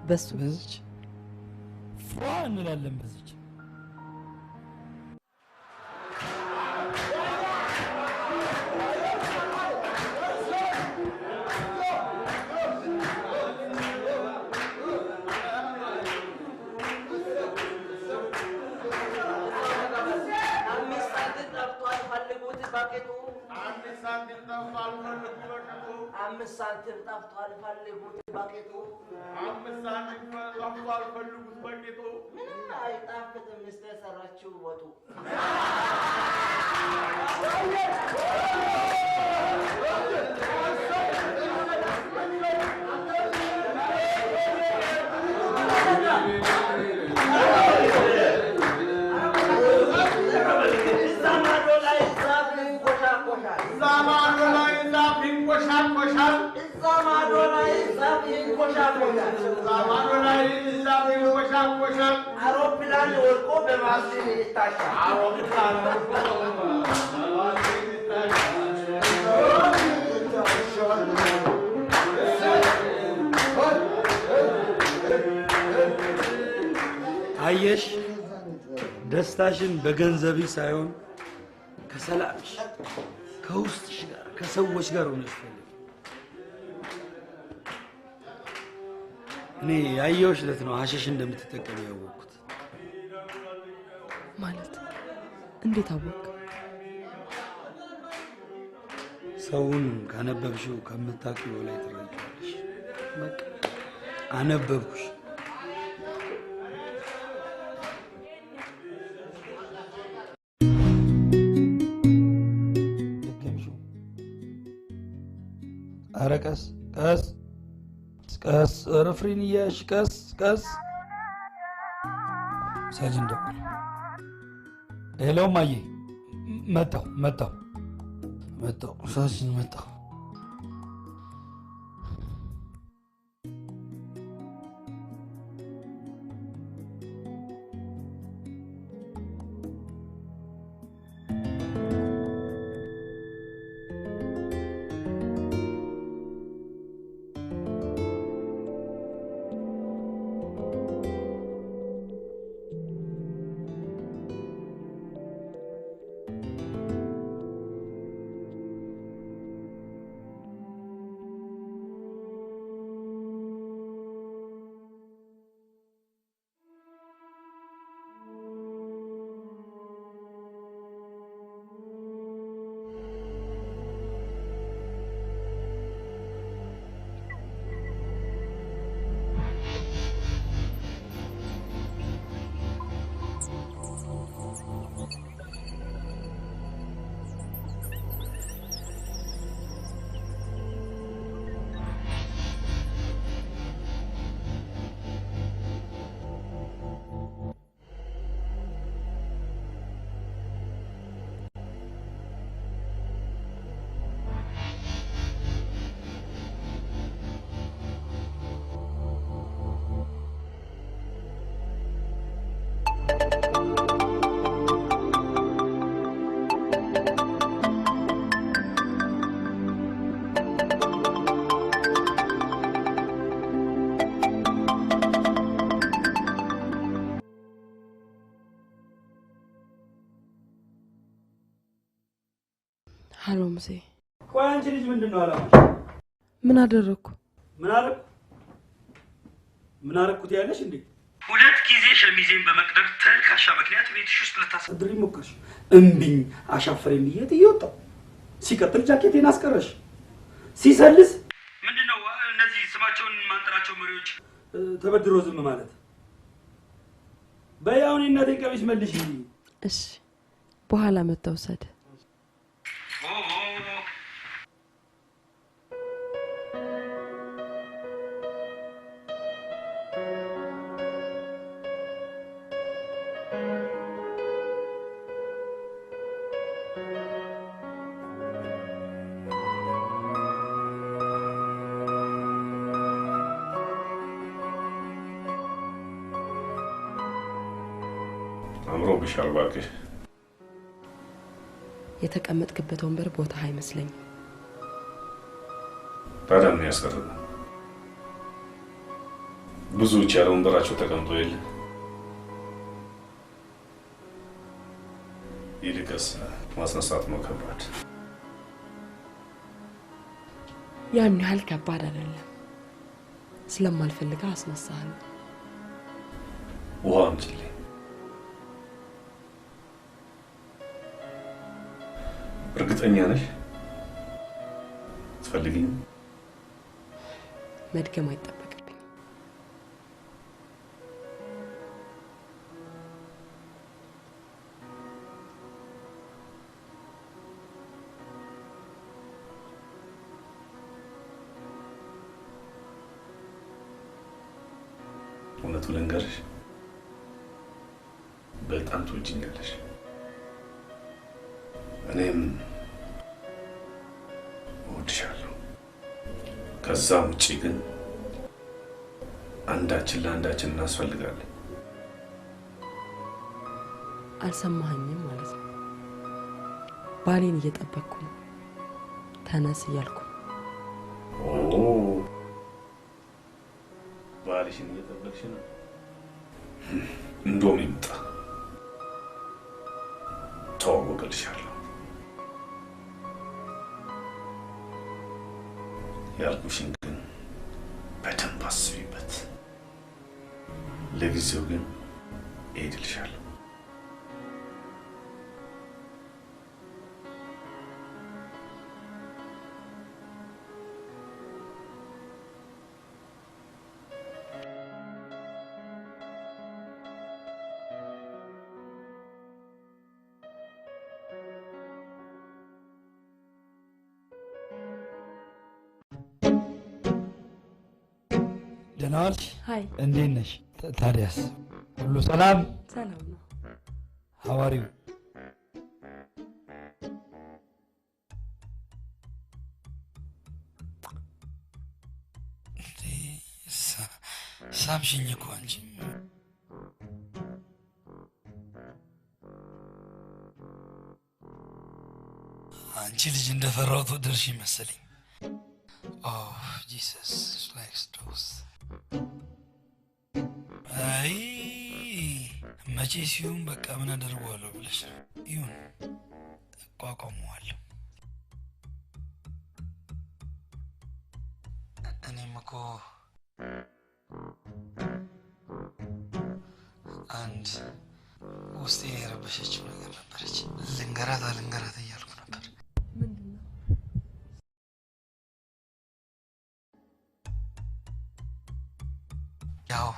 በሱ በዚች እንላለን በዚች አምስት ሳንቲም ጠፍቷል ፈልጉት ባቄቱ አምስት ሳንቲም ጠፍቷል ፈልጉት ባቄቱ ምንም አይጣፍጥም ሚስት የሰራችው ወጡ አውሮፕላን ወድቆ በማሽን ይታሻል አውሮፕላን ወድቆ በማሽን አየሽ ደስታሽን በገንዘብሽ ሳይሆን ከሰላምሽ ከውስጥሽ ጋር ከሰዎች ጋር ሆነሽ ፈልጊ። እኔ ያየሁሽ ዕለት ነው ሀሽሽ እንደምትጠቀሚ ያወቅኩት። ማለት እንዴት አወቅ? ሰውን ካነበብሽው ከምታውቂው ላይ ትረጃለሽ። በቃ አነበብኩሽ። ኧረ ቀስ ቀስ ቀስ ረፍሪን እያያሽ ቀስ ቀስ ሳጅን ደውል። ሄሎ ማዬ፣ መጣሁ ሳጅን መጣሁ። ሀሎ ሙሴ። ቆይ አንቺ ልጅ ምንድነው አላማሽ? ምን አደረኩ? ምን አረኩት ያለሽ እንዴ? ሁለት ጊዜ ሸሚዜን በመቅደድ ተልካሻ ምክንያት ቤትሽ ውስጥ ልታሰድሪ ሞከርሽ። እምቢኝ አሻፈረኝ ብዬ ጥዬወጣሁ። ሲቀጥል ጃኬቴን አስቀረሽ። ሲሰልስ ምንድነው እነዚህ ስማቸውን ማንጠራቸው መሪዎች ተበድሮ ዝም ማለት? በያውን እናቴን ቀሚስ መልሽ። እሺ በኋላ መተውሰድ አምሮብሻል እባክሽ። የተቀመጥክበት ወንበር ቦታ አይመስለኝም። ታዲያ ምን ያስቀርናል? ብዙዎች ያለ ወንበራቸው ተቀምጦ የለ ይልቅስ ማስነሳት ነው ከባድ። ያን ያህል ከባድ አይደለም። ስለማልፈልግ አስነሳለሁ። ውሃ አምጪልኝ። እርግጠኛ ነሽ? ትፈልጊኝ? መድገም አይጠበቅብኝ። እውነቱ ልንገርሽ፣ በጣም ትወጂኛለሽ። እኔም እወድሻለሁ። ከዛ ውጪ ግን አንዳችን ለአንዳችን እናስፈልጋለን። አልሰማኸኝም ማለት ነው? ባሌን እየጠበቅኩ ነው። ተነስ እያልኩ። ባልሽን እየጠበቅሽ ነው? እንደውም ይምጣ፣ ተዋወቅልሻለሁ። ያልኩሽን ግን በደንብ አስቢበት። ለጊዜው ግን እሄድልሻለሁ። ደህና ዋልሽ? ሃይ። እንዴት ነሽ? ታዲያስ ሁሉ ሰላም? ሰላም ነው። ሐዋሪው ሳምሽኝ እኮ አንቺ። አንቺ ልጅ እንደፈራሁት ወደድሽኝ መሰለኝ። ኦ ጂሰስ ላይክስ ዶስ። አይ መቼ ሲሆን በቃ ምን አደርገዋለሁ ብለሽ ይሁን፣ እቋቋመዋለሁ። እኔም እኮ አንድ ውስጤ የረበሸችው ነገር ነበረች። ልንገራት አልንገራት እያልኩ ነበር። ያው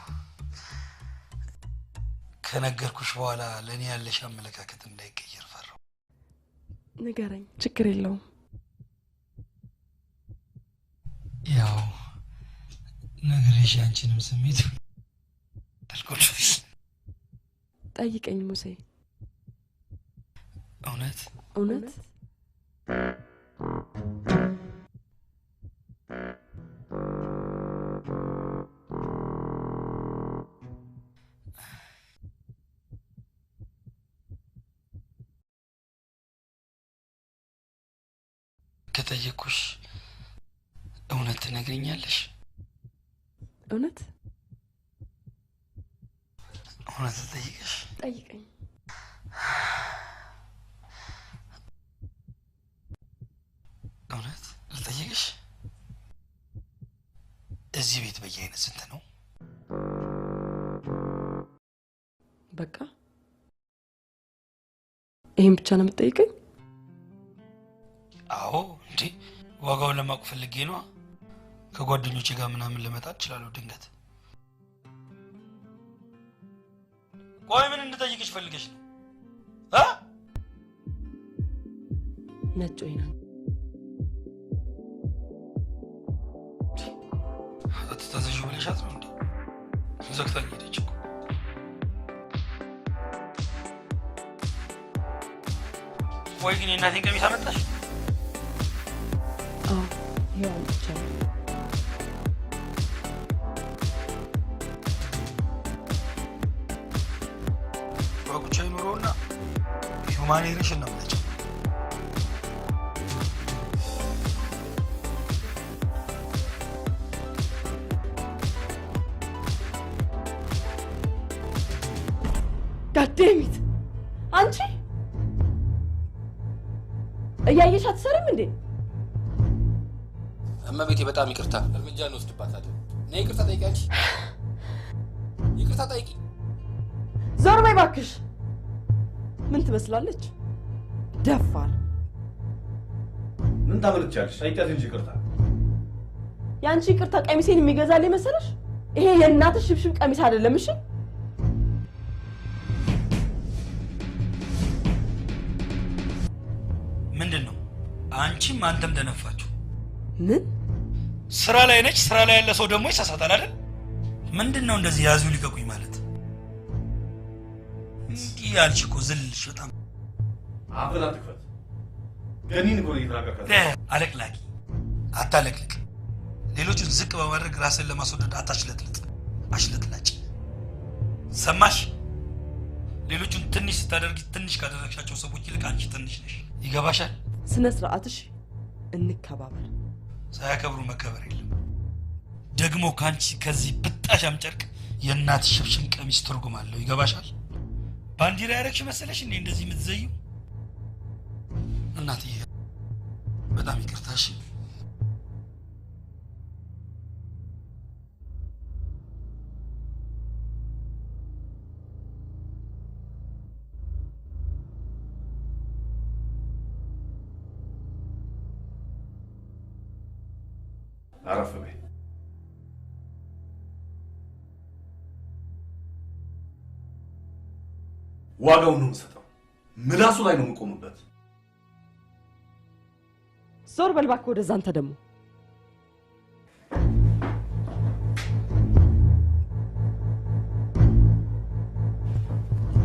ከነገርኩሽ በኋላ ለእኔ ያለሽ አመለካከት እንዳይቀየር ፈራው። ንገረኝ፣ ችግር የለውም። ያው ነግሬሽ አንቺንም ስሜት አልቆልሽ። ጠይቀኝ ሙሴ። እውነት እውነት ከጠየቅኩሽ እውነት ትነግሪኛለሽ? እውነት እውነት ትጠይቅሽ? ጠይቀኝ። እውነት ልጠይቅሽ? እዚህ ቤት በየአይነት ስንት ነው? በቃ ይሄን ብቻ ነው የምትጠይቀኝ? አዎ እንዴ፣ ዋጋውን ለማወቅ ፈልጌ ነዋ። ከጓደኞቼ ጋር ምናምን ልመጣ እችላለሁ ድንገት። ቆይ ምን እንድጠይቅሽ ፈልገሽ ነው? ነጭ ወይና አትታዘዥ ብለሻት ነው እንዴ? ዘግታኝ ሄደች እኮ። ወይ ግን የእናቴን ቀሚስ አመጣሽ? አዎ ይሄው አምጥቻለሁ። ጓጉቻ ይኑረውና ሁማኔሬሽን ነው የምለችው። ጋዴሚት አንቺ እያየሽ አትሰሪም እንዴ? እመቤቴ በጣም ይቅርታ፣ እርምጃ እንወስድባታለን። ነይ ይቅርታ ጠይቂ። አንቺ ይቅርታ ጠይቂ። ዞር በይ እባክሽ። ምን ትመስላለች? ደፋር። ምን ታመልቻለሽ? ጠይቂያት እንጂ ይቅርታ። ያንቺ ይቅርታ ቀሚሴን የሚገዛልኝ መሰለሽ? ይሄ የእናትሽ ሽብሽብ ቀሚስ አይደለም። እሺ ምንድነው? አንቺም አንተም ደነፋችሁ። ምን ስራ ላይ ነች? ስራ ላይ ያለ ሰው ደግሞ ይሳሳታል አይደል? ምንድነው እንደዚህ ያዙ ሊቀቁኝ ማለት? እንዲህ ያልሽ እኮ ዝልሽ በጣም አፈላ ትክፈት። ገኒን እኮ እየተናገርካት አለቅላቂ አታለቅልቅ። ሌሎችን ዝቅ በማድረግ ራስን ለማስወደድ አታሽለጥልጥ። አሽለጥላጭ ሰማሽ? ሌሎችን ትንሽ ስታደርጊ ትንሽ ካደረግሻቸው ሰዎች ይልቅ አንቺ ትንሽ ነሽ። ይገባሻል? ስነ ስርዓትሽ። እንከባበር። ሳያከብሩ መከበር የለም። ደግሞ ካንቺ ከዚህ ብጣሻም ጨርቅ የእናት ሽብሽብ ቀሚስ ትርጉም አለው። ይገባሻል? ባንዲራ ያረግሽ መሰለሽ እንዴ እንደዚህ የምትዘይው? እናትዬ በጣም ይቅርታሽ። አረፍ በይ። ዋጋውን ነው የምሰጠው። ምላሱ ላይ ነው የምቆምበት። ዞር በል እባክህ ወደዛ። አንተ ደግሞ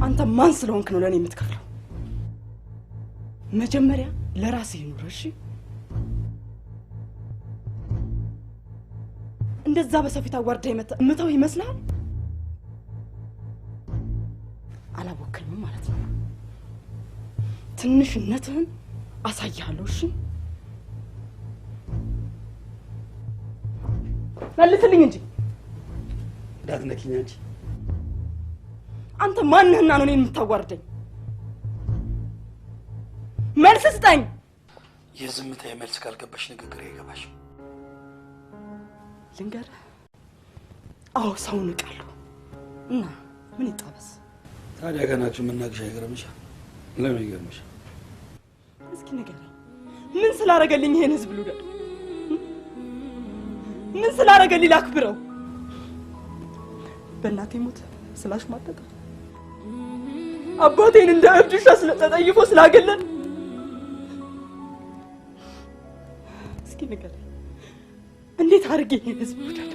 አንተ ማን ስለሆንክ ነው ለኔ የምትከፍለው? መጀመሪያ ለራስህ ይኑር። እሺ እንደዛ በሰፊት አዋርደህ የምተው ይመስልሃል? አላወከኝም ማለት ነው። ትንሽነትህን አሳያለሁ። እሺ መልስልኝ እንጂ እንዳትነኪኝ። አንቺ አንተ ማንህና ነው እኔን የምታዋርደኝ? መልስ ስጠኝ። የዝምታ መልስ ካልገባሽ ንግግር አይገባሽ። ልንገርህ፣ አዎ ሰው ንቃለሁ እና ምን ይጣበስ ታዲያ? ገናችሁ መናገሻ አይገርምሽ? ለምን ይገርምሽ? እስኪ ንገረኝ፣ ምን ስላደረገልኝ ይሄን ህዝብ ልውደድ? ምን ስላደረገልኝ ላክብረው? በእናቴ ሞት ስላሽማጠጠ፣ አባቴን እንደ እብድ ውሻ ስለተጠይፎ ስላገለን፣ እስኪ ንገረኝ እንዴት አድርጌ ይሄን ህዝብ ልውደድ?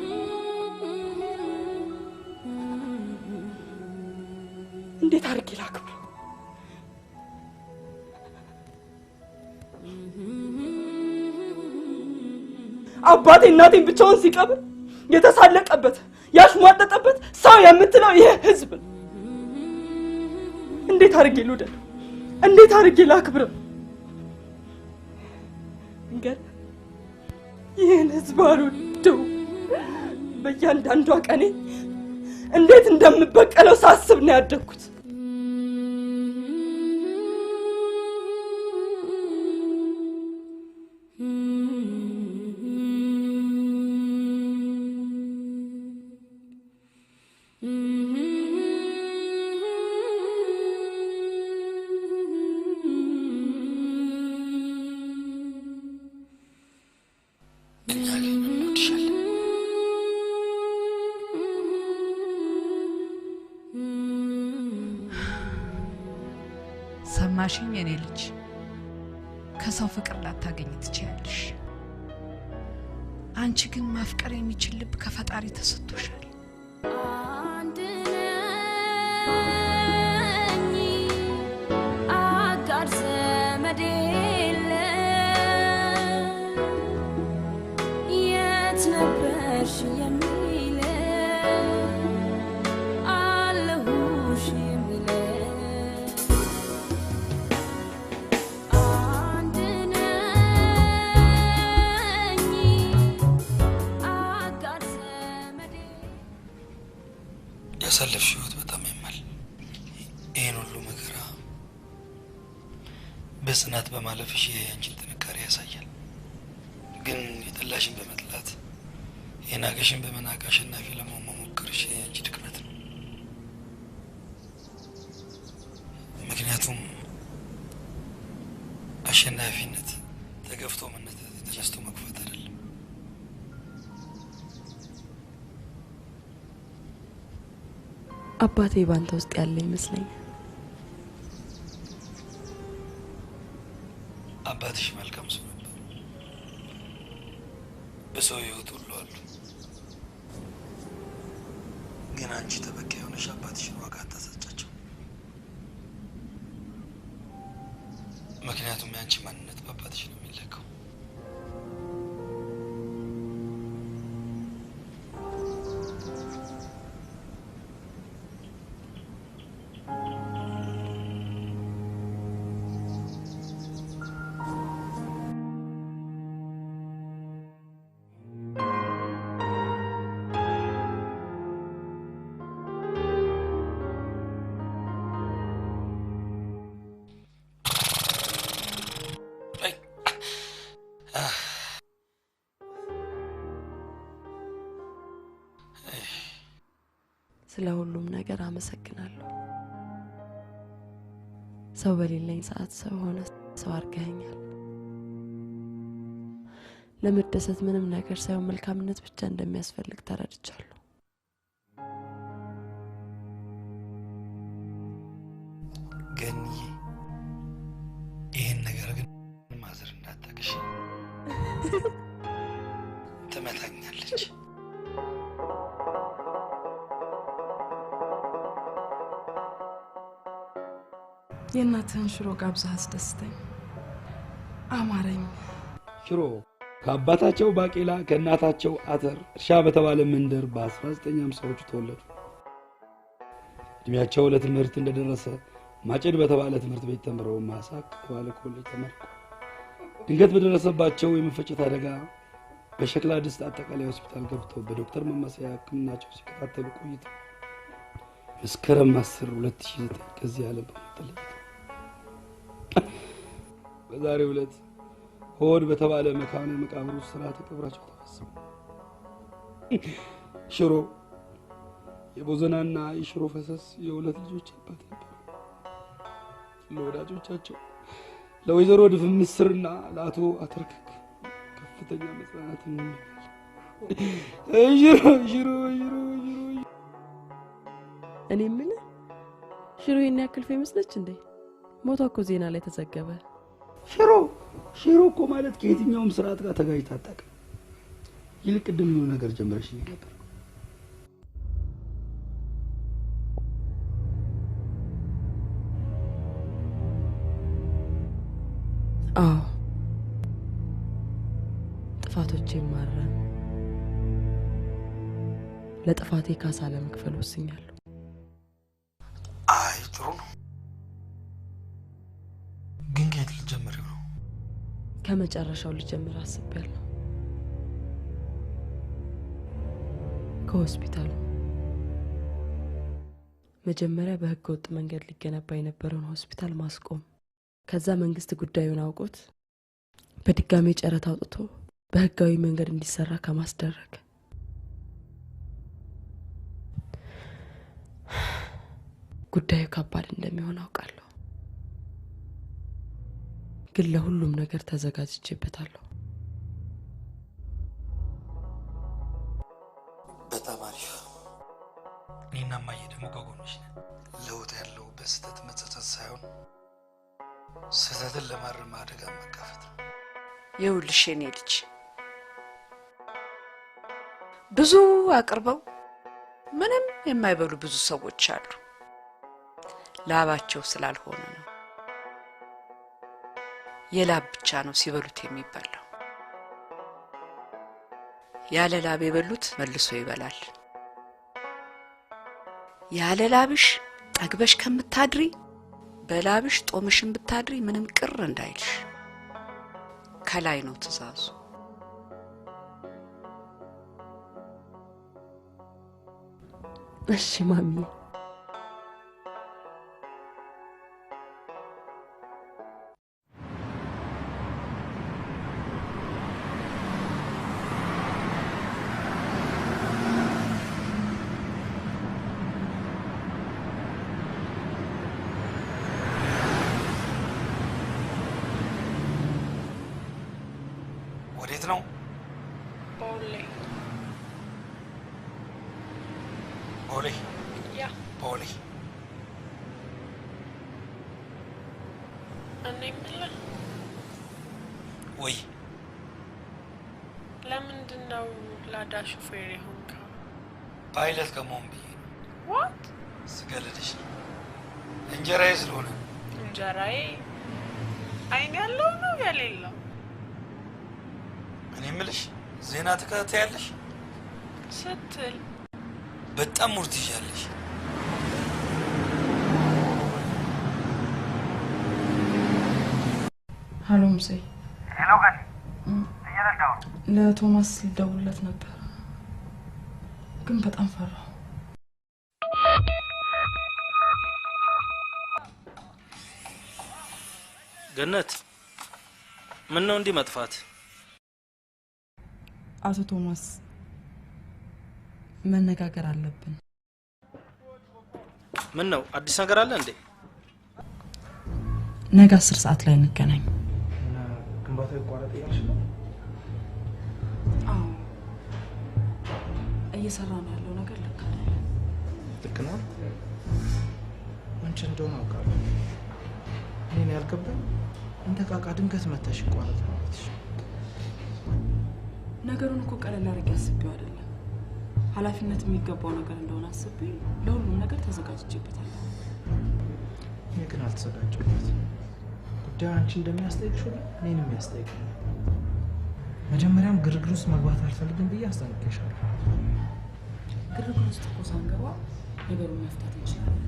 እንዴት አድርጌ ላክብረው? አባቴ እናቴን ብቻውን ሲቀብር የተሳለቀበት ያሽሟጠጠበት ሰው የምትለው ይሄ ህዝብ ነው። እንዴት አድርጌ ልውደድ? እንዴት አድርጌ ላክብረው? እንገር ይህን ህዝብ አልወደው። በእያንዳንዷ ቀኔ እንዴት እንደምበቀለው ሳስብ ነው ያደግኩት። ሰማሽኝ የኔ ልጅ? ከሰው ፍቅር ላታገኝ ትችያለሽ። አንቺ ግን ማፍቀር የሚችል ልብ ከፈጣሪ ተሰጥቶሻል። አጋር ዘመድ የለ የት ነበርሽ የሚለ አለሁሽ የሚለ አንድ ነኝ አጋር ዘመድ ያሳለፍሽ ህይወት በጣም ያማል። ይሄን ሁሉ መከራ በጽናት በማለፍሽ የአንቺን ጥንካሬ ያሳያል። ግን የጠላሽን በመጥላት የናቀሽን በመናቅ አሸናፊ ለመሆን መሞከርሽ የአንቺ ድክመት ነው። ምክንያቱም አሸናፊነት ተገፍቶ መነሳት ተነስቶ መግፋት አይደለም። አባቴ ባንተ ውስጥ ያለ ይመስለኛል። አባትሽ መልካም ሰው ነበር። በሰው ህይወት ሁሉ አሉ። ግን አንቺ ተበቃ የሆነሽ አባትሽን ዋጋ አታሰጫቸው። ምክንያቱም የአንቺ ማንነት በአባትሽ ነው የሚለካው። ስለ ሁሉም ነገር አመሰግናለሁ። ሰው በሌለኝ ሰዓት ሰው ሆነ ሰው አርገኸኛል። ለመደሰት ምንም ነገር ሳይሆን መልካምነት ብቻ እንደሚያስፈልግ ተረድቻለሁ። ግን ይሄን ነገር ግን ማዘር እንዳታገሽ ትመታኛለች። የእናትህን ሽሮ ጋብዛህ አስደስተኝ። አማረኝ። ሽሮ ከአባታቸው ባቄላ ከእናታቸው አተር እርሻ በተባለ መንደር በ1950ዎቹ ተወለዱ። እድሜያቸው ለትምህርት እንደደረሰ ማጭድ በተባለ ትምህርት ቤት ተምረው ማሳቅ በተባለ ኮሌጅ ተመረቁ። ድንገት በደረሰባቸው የመፈጨት አደጋ በሸክላ ድስት አጠቃላይ ሆስፒታል ገብተው በዶክተር መመሰያ ሕክምናቸው ሲከታተሉ ቆይተው መስከረም 10 2009 ከዚህ ዓለም ተለዩ። በዛሬው ዕለት ሆድ በተባለ መካነ መቃብር ውስጥ ስርዓተ ቀብራቸው ተፈጸመ። ሽሮ የቦዘናና የሽሮ ፈሰስ የሁለት ልጆች አባት ነበር። ለወዳጆቻቸው ለወይዘሮ ድፍን ምስርና ለአቶ አተርክክ ከፍተኛ መጽናናትን ሽሮ እኔ ምን ሽሮ የኔ ያክል ፌመስ ነች እንዴ? ሞቷ እኮ ዜና ላይ ተዘገበ። ሽሮ እኮ ማለት ከየትኛውም ስርዓት ጋር ተጋጭታ አታውቅም። ይልቅ ቅድም የሆነ ነገር ጀመረሽ ነበር። አዎ ጥፋቶቼ ማረም ለጥፋቴ ካሳ ለመክፈል ወስኛለሁ። አይ ጥሩ ነው። ግን ከየት ልጀምር ነው? ከመጨረሻው ልጀምር አስቤያለሁ። ከሆስፒታሉ መጀመሪያ በህገ ወጥ መንገድ ሊገነባ የነበረውን ሆስፒታል ማስቆም፣ ከዛ መንግስት ጉዳዩን አውቆት በድጋሚ ጨረታ አውጥቶ በህጋዊ መንገድ እንዲሰራ ከማስደረግ ጉዳዩ ከባድ እንደሚሆን አውቃለሁ። ግን ለሁሉም ነገር ተዘጋጅቼበታለሁ። በጣም አሪፍ። እኔና ማየ ደግሞ ከጎንሽ ነን። ለውጥ ያለው በስህተት መጸጸት ሳይሆን ስህተትን ለማረም አደጋ መጋፈጥ ነው። ይኸውልሽ የኔ ልጅ ብዙ አቅርበው ምንም የማይበሉ ብዙ ሰዎች አሉ። ላባቸው ስላልሆነ ነው። የላብ ብቻ ነው ሲበሉት የሚበላው። ያለ ላብ የበሉት መልሶ ይበላል። ያለ ላብሽ ጠግበሽ ከምታድሪ በላብሽ ጦምሽን ብታድሪ ምንም ቅር እንዳይልሽ። ከላይ ነው ትእዛዙ። እሺ ማሚ። ወዴት ነው? ቦሌ ቦሌ ያ ቦሌ እኔ የምልህ ወይ ለምንድን ነው ላዳ ሹፌር የሆንከው? ፓይለት ከመሆን ብዬ ነው። ዋት ስገልልሽ እንጀራዬ ስለሆነ። እንጀራዬ አይን ያለው ነው የሌለው? እኔ የምልሽ ዜና ትከታያለሽ ስትል በጣም ሙርት ይዣለሽ። ሀሎ ሙሴ። ሄሎ ጋሽ እየረዳሁ ለቶማስ ልደውልለት ነበር ግን በጣም ፈራሁ። ገነት ምን ነው እንዲህ መጥፋት? አቶ ቶማስ መነጋገር አለብን። ምን ነው አዲስ ነገር አለ እንዴ? ነገ 10 ሰዓት ላይ እንገናኝ። ግንባታ ይቋረጥ ያልሽ ነው? አዎ እየሰራ ነው ያለው ነገር ልክ አይደለም። ልክ ነው። አንቺ እንደሆነ አውቃለሁ። እኔን ያልገባኝ እንደ ቃቃ ድንገት መተሽ ይቋረጥ ማለትሽ። ነገሩን እኮ ቀለል አድርጌ አስቤው አይደለም። ኃላፊነት የሚገባው ነገር እንደሆነ አስቤ ለሁሉም ነገር ተዘጋጅቼበታለሁ። እኔ ግን አልተዘጋጀሁበትም። ጉዳዩ አንቺ እንደሚያስጠይቅሽ ሁሉ እኔንም የሚያስጠይቀኝ። መጀመሪያም ግርግር ውስጥ መግባት አልፈልግም ብዬ አስጠንቅቄሻለሁ። ግርግር ውስጥ እኮ ሳንገባ ነገሩን መፍታት እንችላለን።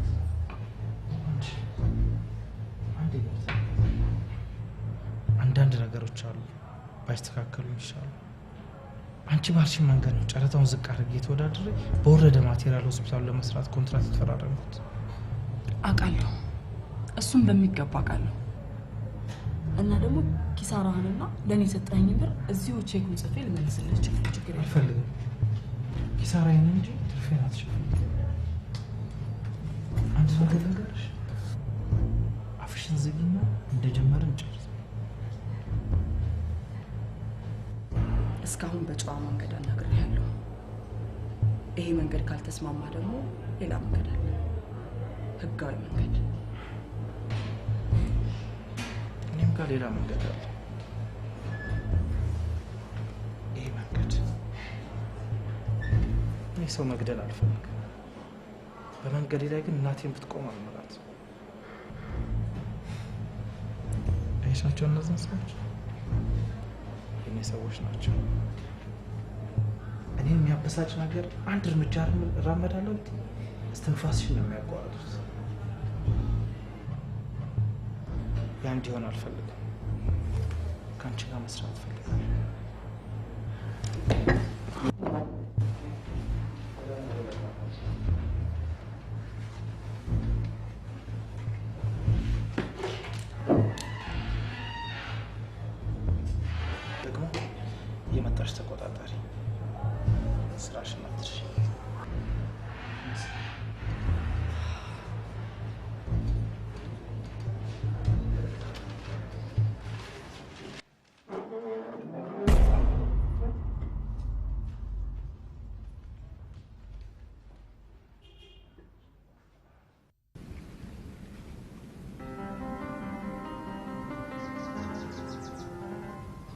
አንዳንድ ነገሮች አሉ ባይስተካከሉ ይሻላል። አንቺ ባልሽ መንገድ ነው ጨረታውን ዝቅ አድርጌ ተወዳድሬ በወረደ ማቴሪያል ሆስፒታል ለመስራት ኮንትራት ተፈራረምኩት። አውቃለሁ፣ እሱን በሚገባ አውቃለሁ። እና ደግሞ ኪሳራህንና ለኔ የሰጠኸኝ ብር እዚሁ ቼኩን ጽፌ ልመልስልህ እችላለሁ። ችግር የለም። አልፈልግም። ኪሳራዬን እንጂ ትርፌን አትችልም። አንድ ነገር ልንገርሽ፣ አፍሽን ዝጊና እንደጀመርን ጨርስ። እስካሁን በጨዋ መንገድ አናግሬያለሁ። ይሄ መንገድ ካልተስማማ ደግሞ ሌላ መንገድ አለ፣ ህጋዊ መንገድ። እኔም ጋር ሌላ መንገድ አለ። ይሄ መንገድ እኔ ሰው መግደል አልፈልግም። በመንገዴ ላይ ግን እናቴን ብትቆም አልመራት። አይሻቸው እነዚህን ሰዎች የኔ ሰዎች ናቸው። እኔን የሚያበሳጭ ነገር አንድ እርምጃ እራመዳለሁ፣ እስትንፋስሽን ነው የሚያቋርጡት። ያ እንዲሆን አልፈልግም። ከአንቺ ጋር መስራት እፈልጋለሁ። ደግሞ የመጣሽ ተቆጣጣሪ ስራሽን አትርሺ።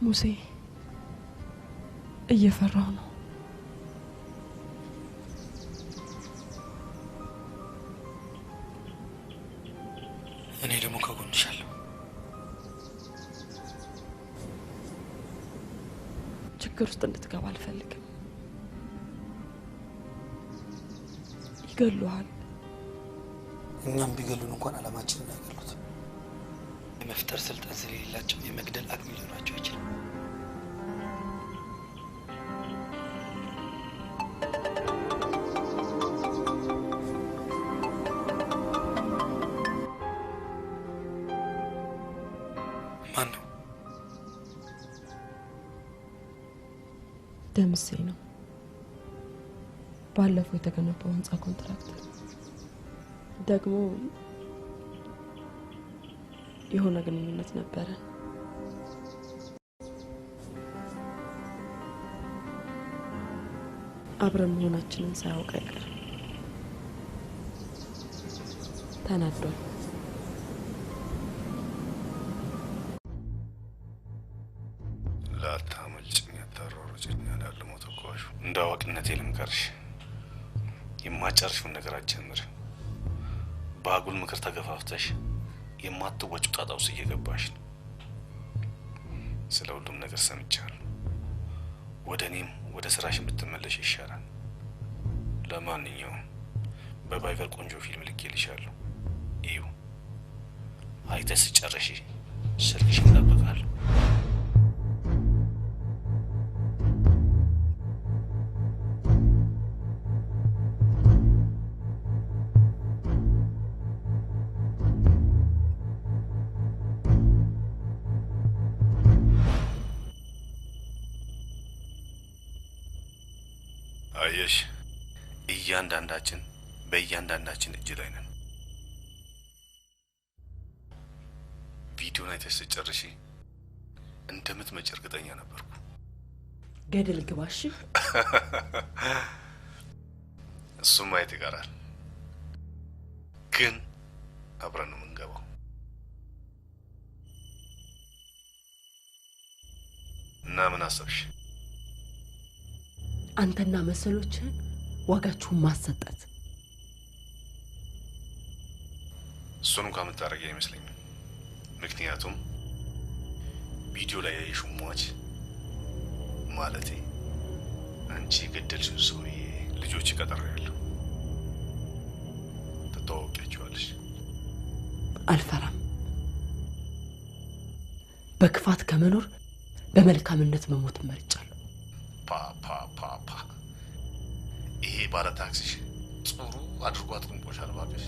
ሙሴ እየፈራሁ ነው። እኔ ደግሞ ከጎንሻለሁ። ችግር ውስጥ እንድትገባ አልፈልግም። ይገሉሃል። እኛም ቢገሉን እንኳን አላማችንን አይገሉት። የመፍጠር ስልጣን ስለሌላቸው የመግደል አቅም ሊኖራቸው አይችልም። ማን ነው? ደምሴ ነው። ባለፈው የተገነባው ህንጻ ኮንትራክተር ደግሞ የሆነ ግንኙነት ነበረ። አብረን መሆናችንን ሳያውቅ አይቀር ተናዷል። ላታመልጭኝ አታሯሩጭኝ ያለ ሞተኳሹ እንዳዋቂነቴ ልምከርሽ የማጨርሽውን ነገር አትጀምር። በአጉል ምክር ተገፋፍተሽ የማትወጪው ጣጣ ውስጥ እየገባሽ ነው። ስለ ሁሉም ነገር ሰምቻለሁ። ወደ እኔም ወደ ስራሽ ብትመለሽ ይሻላል። ለማንኛውም በቫይቨር ቆንጆ ፊልም ልኬልሻለሁ። እዩ አይተሽ ስጨርሺ ስልክሽን እጠብቃለሁ። አየሽ እያንዳንዳችን በእያንዳንዳችን እጅ ላይ ነን። ቪዲዮን አይተሽ ስጨርሺ እንደምትመጪ እርግጠኛ ነበርኩ። ገደል ግባሽ። እሱም ማየት ይቀራል፣ ግን አብረን ነው የምንገባው። እና ምን አሰብሽ? አንተና መሰሎችን ዋጋችሁን ማሰጠት። እሱን እንኳን የምታደርጊ አይመስለኝም። ምክንያቱም ቪዲዮ ላይ ያየሽው ሟች ማለቴ አንቺ ገደልሽው ሰውዬ ልጆች ቀጠረያለሁ። ተተዋወቂያቸዋለሽ። አልፈራም። በክፋት ከመኖር በመልካምነት መሞት መርጫለሁ። ፓ ይሄ ባለ ታክሲሽ ጥሩ አድርጎ አጥንቆሻል። እባክሽ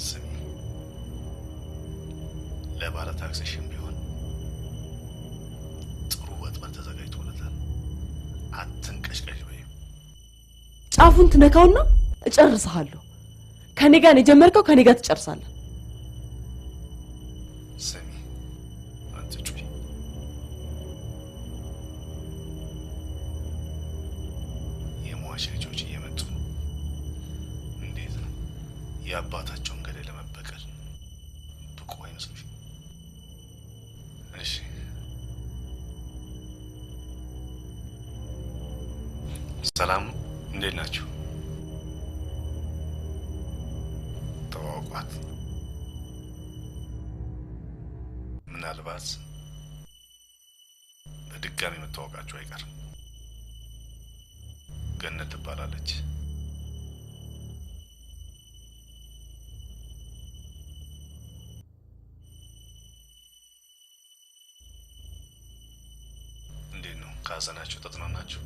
ስሚ፣ ለባለ ታክሲሽም ቢሆን ጥሩ ወጥመድ ተዘጋጅቶለታል። አትንቀሽቀሽ ወይ ጫፉን ትነካውና እጨርስሃለሁ። ከኔ ጋር የጀመርከው ከኔ ጋር ትጨርሳለህ። ስሚ አትጩይ። የሟች ልጆች እየመጡ ነው። እንዴት ነው የአባታቸውን ገዳይ ለመበቀል ብቁ አይመስልሽ? እሺ ሰላም፣ እንዴት ናችሁ? ተዋውቋት። ምናልባት በድጋሚ መታወቃችሁ አይቀርም። ገነት ትባላለች። እንዴት ነው ከሀዘናችሁ ተጽናናችሁ?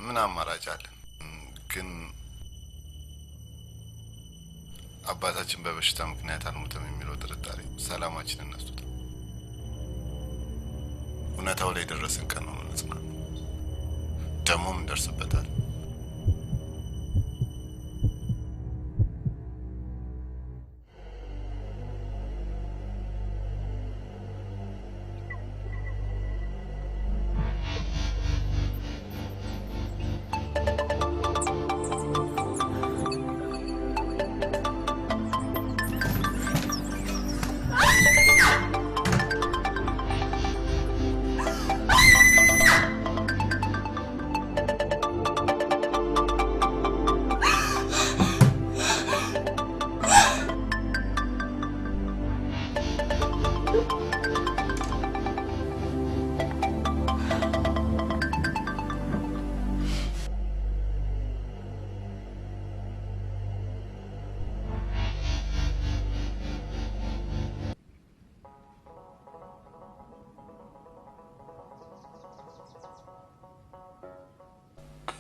ምን አማራጭ አለን? ግን አባታችን በበሽታ ምክንያት አልሞተም የሚለው ጥርጣሬ ሰላማችንን ነስቶታል። እውነታው ላይ ደረስን ቀን ነው የምንጽናናው። ደግሞም እንደርስበታል።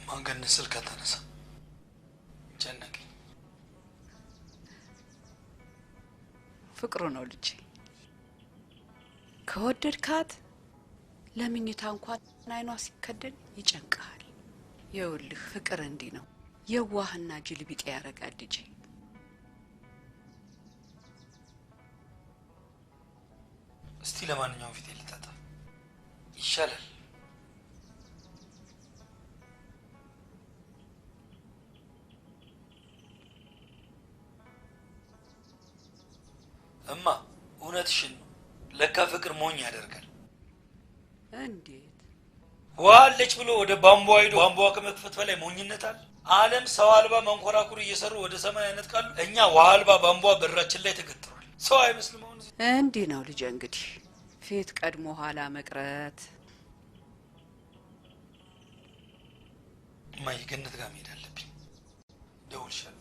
ማንገን ስልክ አታነሳ። ጨነቀኝ። ፍቅሩ ነው ልጄ። ከወደድካት ለምኝታ እንኳን አይኗ ሲከደን ይጨንቃል። ይኸውልህ ፍቅር እንዲህ ነው፣ የዋህና ጅል ቢጤ ያረጋል ልጄ። እስቲ ለማንኛውም ፊት ልታጣ ይሻላል። እውነትሽን ነው። ለካ ፍቅር ሞኝ ያደርጋል። እንዴት ዋለች ብሎ ወደ ቧንቧ ሄዶ ቧንቧ ከመክፈት በላይ ሞኝነት አለ? ዓለም ሰው አልባ መንኮራኩር እየሰሩ ወደ ሰማይ ያነጥቃሉ። እኛ ውሃ አልባ ቧንቧ በራችን ላይ ተገትሯል። ሰው አይመስልም። አሁን እንዲህ ነው ልጄ። እንግዲህ ፊት ቀድሞ ኋላ መቅረት። እማዬ ገነት ጋር መሄድ አለብኝ። ደውልሻለሁ።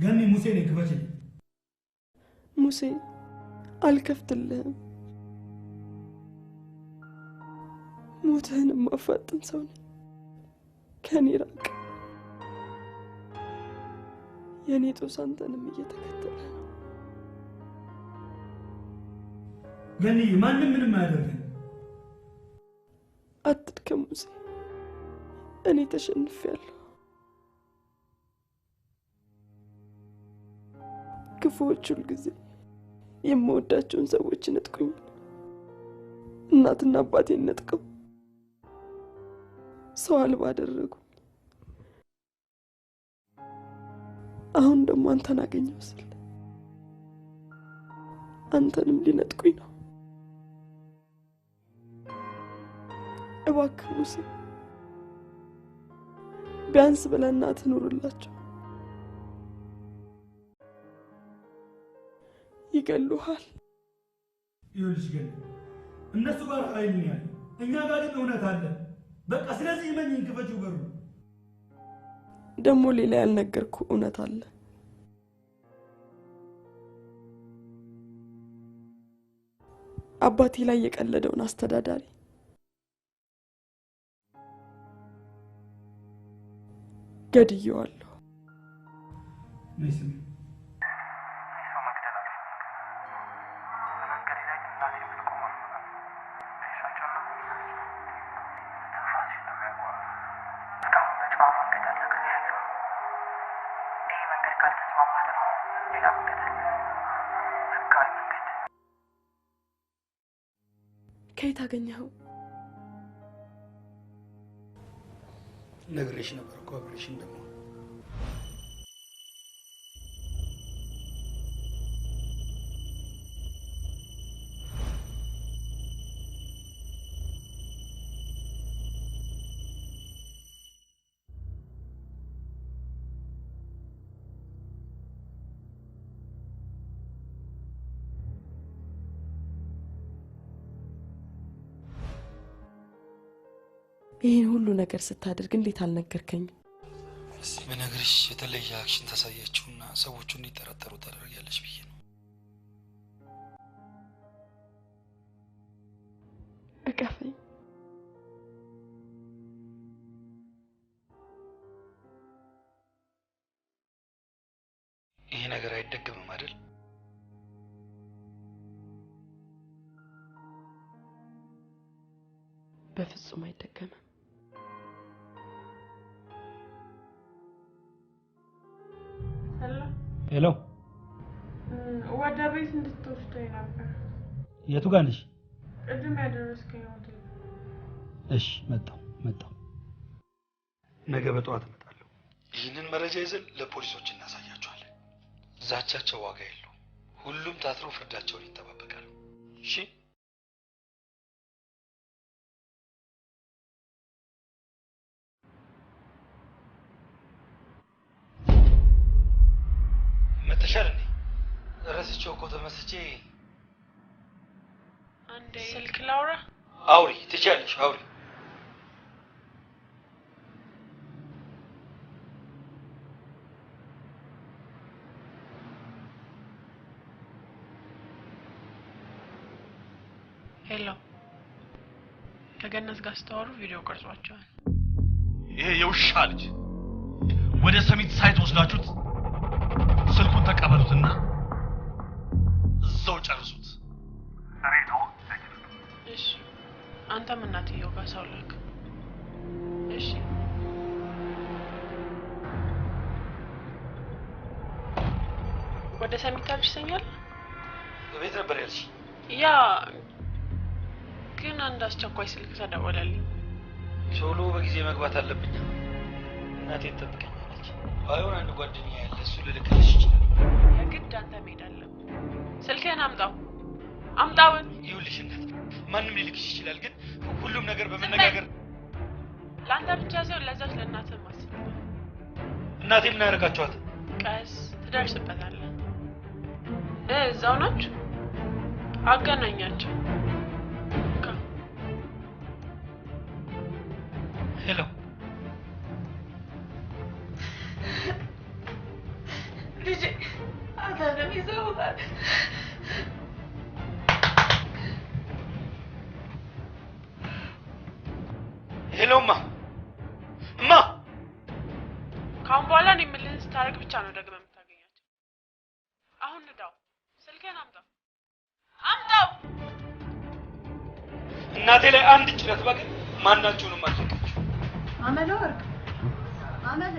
ገኒ ሙሴ ነኝ፣ ክፈችልኝ። ሙሴ አልከፍትልህም። ሞትህን የማፋጥን ሰው ነኝ። ከኔ ራቅ። የኔ ጦስ አንተንም እየተከተለ ነው። ገኒ ማንም ምንም አያደርግም። አትድከም ሙሴ፣ እኔ ተሸንፌያለሁ። ክፉዎች ሁልጊዜ የምወዳቸውን ሰዎች ነጥቁኝ። እናትና አባቴን ነጥቀው ሰው አልባ አደረጉ። አሁን ደግሞ አንተን አገኘሁ ስል አንተንም ሊነጥቁኝ ነው። እባክህ ሙሴ ቢያንስ ብለህ እናትህ ኑርላቸው። ይገሉሃል። ይኸውልሽ ገኒ እነሱ ጋር ኃይል ነው ያለው፣ እኛ ጋር ግን እውነት አለ። በቃ ስለዚህ እመኚኝ፣ ክፈችው በሩ። ደግሞ ሌላ ያልነገርኩ እውነት አለ። አባቴ ላይ የቀለደውን አስተዳዳሪ ገድየዋለሁ። ነይስም ከየት አገኘኸው? ነግሬሽ ነበር እኮ አብሬሽ እንደምሆን። ይህን ሁሉ ነገር ስታደርግ እንዴት አልነገርከኝም? እስቲ በነገርሽ የተለየ አክሽን ታሳያችሁና ሰዎቹ እንዲጠረጠሩ ታደርጊያለሽ ብዬ ነው። እቀፈኝ። ይሄ ነገር አይደገምም አይደል? በፍጹም አይደገምም። ሄሎ፣ ወደ ቤት እንድትወስደኝ ነበር። የቱ ጋር ነሽ? ቅድም ያደረስከኝ ሆቴል። እሺ፣ መጣሁ። ነገ በጠዋት እመጣለሁ። ይህንን መረጃ ይዘን ለፖሊሶች እናሳያቸዋለን። ዛቻቸው ዋጋ የለውም። ሁሉም ታስረው ፍርዳቸውን ይጠባበቃሉ። እሺ? መተሻል እንዴ? ረስቼው እኮ ተመስጬ። አንዴ ስልክ ላውራ። አውሪ፣ ትችያለሽ፣ አውሪ። ሄሎ፣ ከገነት ጋር ስታወሩ ቪዲዮ ቀርጿቸዋል። ይሄ የውሻ ልጅ ወደ ሰሚት ሳይት ወስዳችሁት ስልኩን ተቀበሉትና እዛው ጨርሱት። ሬቶ አንተም እናትየው ጋር ሰው ላክ። እሺ ወደ ሰሚት ታደርሰኛል? ቤት ነበር ያልሽ? ያ ግን አንድ አስቸኳይ ስልክ ተደወለልኝ። ቶሎ በጊዜ መግባት አለብኝ። እናቴ ትጠብቀኛለች። ባይሆን አንድ ጓደኛ ያለ እሱ ልልክልሽ ይችላል። የግድ አንተ መሄድ አለብህ። ስልክህን አምጣው። አምጣው። ይኸውልሽ እናት፣ ማንም ሊልክሽ ይችላል፣ ግን ሁሉም ነገር በመነጋገር ለአንተ ብቻ ሳይሆን ለዛች ለእናትህም አስብ። እናቴ ምን ያደርጋቸዋት? ቀስ ትደርስበታለህ። እዛው ናቸው። አገናኛቸው። ሄሎ ልጄ አንተንም ይዘውታል። ሄሎ እማ ካሁን በኋላ እኔ የምልህን ስታደርግ ብቻ ነው ደግመህ የምታገኛቸው። አሁን ንዳው። ስልክህን አምጣው። አምጣው። እናቴ ላይ አንድ ጭረት ባገኝ ማናቸውንም አልለቃቸው። አመለ ወርቅ አመለ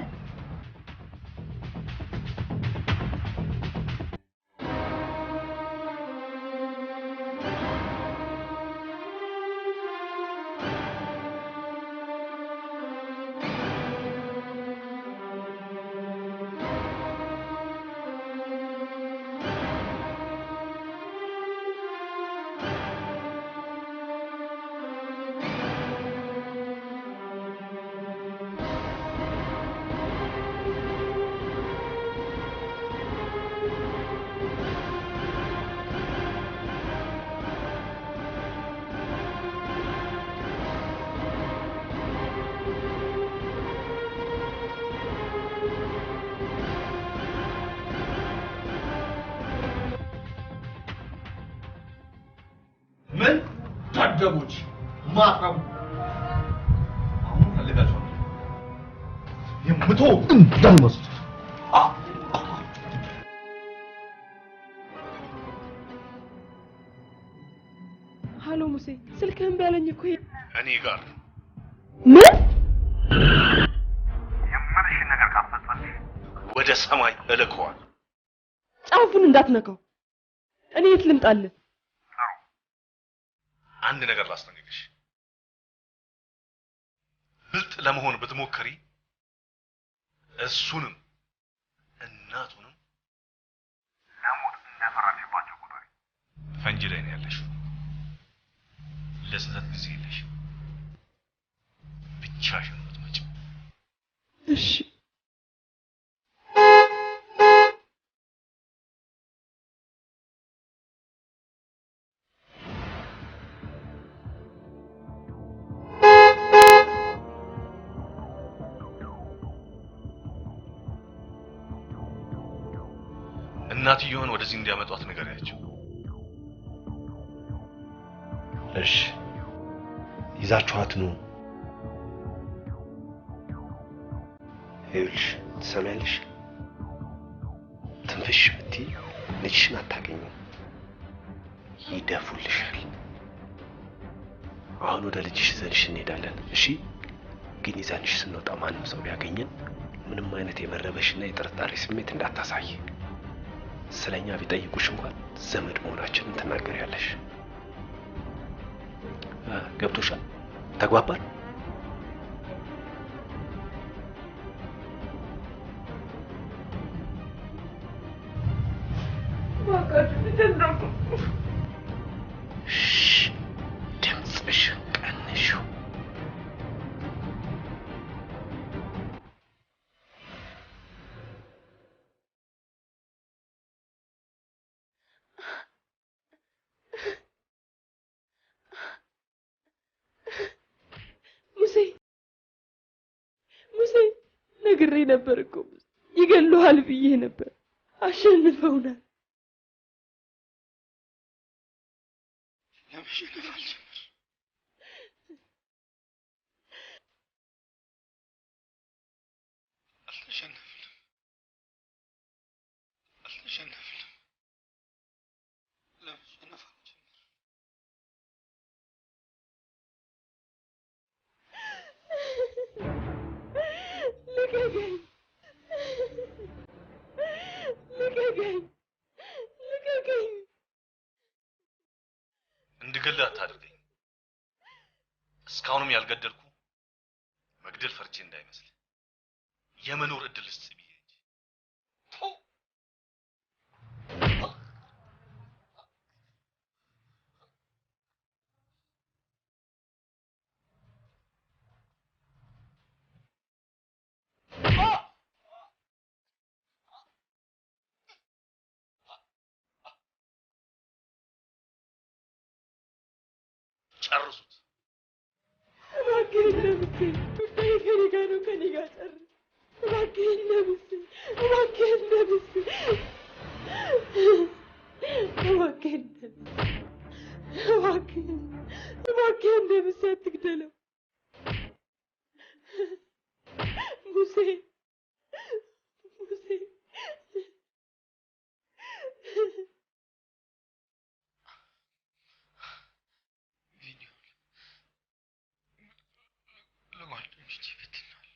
ደቦች ማቅረቡ አሁን ፈልጋቸዋል። የምትወው እንዳልመስል ሀሎ ሙሴ፣ ስልክህን ቢያለኝ እኮ እኔ ጋር ምን የምልሽን ነገር ካፈጸምሽ ወደ ሰማይ እልከዋል። ጫፉን እንዳትነካው። እኔ የት ልምጣልህ? አንድ ነገር ላስጠንቅቅሽ። ብልጥ ለመሆን ብትሞክሪ እሱንም እናቱንም ለሞት እንደፈረድሽባቸው ቁጥር ፈንጂ ላይ ነው ያለሽው። ለስህተት ጊዜ የለሽም። ብቻሽን ነው የምትመጪው። እሺ እናትየውን ወደዚህ እንዲያመጧት ንገሪያቸው። እሺ ይዛችኋት ነው። ይኸውልሽ ትሰሚያለሽ? ትንፍሽ ብትይ ልጅሽን አታገኙም፣ ይደፉልሻል። አሁን ወደ ልጅሽ ይዘንሽ እንሄዳለን። እሺ ግን ይዘንሽ ስንወጣ ማንም ሰው ቢያገኘን ምንም አይነት የመረበሽና የጥርጣሬ ስሜት እንዳታሳይ። ስለኛ ቢጠይቁሽ እንኳን ዘመድ መሆናችንን ትናገሪያለሽ። ገብቶሻል? ተግባባን? ድምፅሽን ቀንሺው። ሙሴ ነግሬ ነበር እኮ ይገሉሃል ብዬ ነበር። አሸንፈውናል። ለመሸነፍ ልቀቀኝ! ልቀቀኝ! ልቀቀኝ! እንድገልህ አታድርገኝ። እስካሁንም ያልገደልኩ መግደል ፈርቼ እንዳይመስል የመኖር እድል ስጥ ብዬ እንጂ። ጨርሱት። እባክህን ለምስል ጉዳይ ከኔ ጋር ነው፣ ከኔ ጋር ጨርስ። እባክህን ለምስል፣ እባክህን ለምስል፣ እባክህን ለምስል፣ እባክህን ለምስል አትግደለው። ሙሴ ሙሴ ለጓደኞቼ ይበትናል።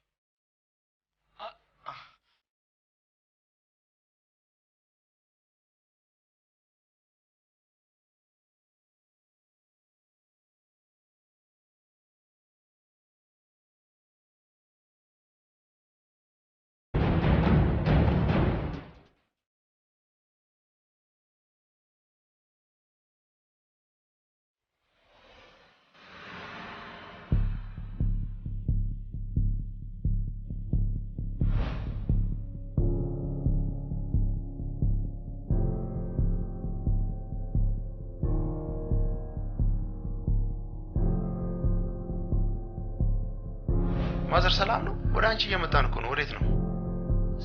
ማዘር ሰላም ነው? ወደ አንቺ እየመጣን እኮ ነው። ወዴት ነው?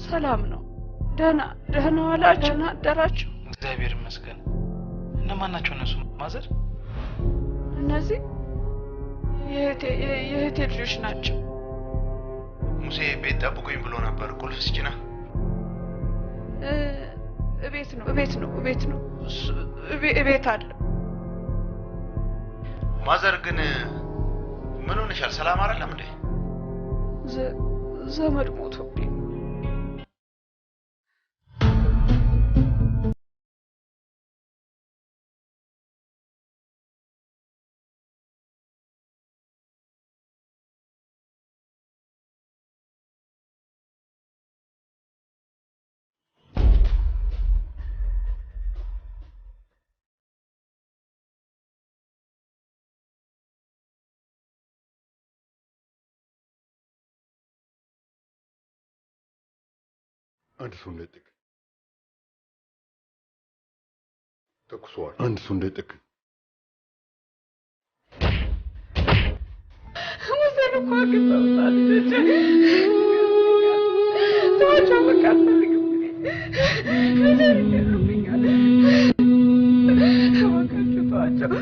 ሰላም ነው። ደህና ዋላችሁ? ደህና አደራችሁ? እግዚአብሔር ይመስገን። እነማን ናቸው እነሱ ማዘር? እነዚህ የእህቴ ልጆች ናቸው። ሙሴ ቤት ጠብቁኝ ብሎ ነበር። ቁልፍ ስጭና። እቤት አለ። ማዘር ግን ምን ሆነሻል? ሰላም አይደለም እንዴ? ዘመድ ሞቶብኝ። አንድ ሰው እንዳይጠቅ ተኩሷል። አንድ ሰው እንዳይጠቅ ሙሴን እኮ አግኝተውታል። ተዋቸው በቃ አልፈልግም። ልጄን ይገሉብኛል። እባካችሁ ተዋቸው።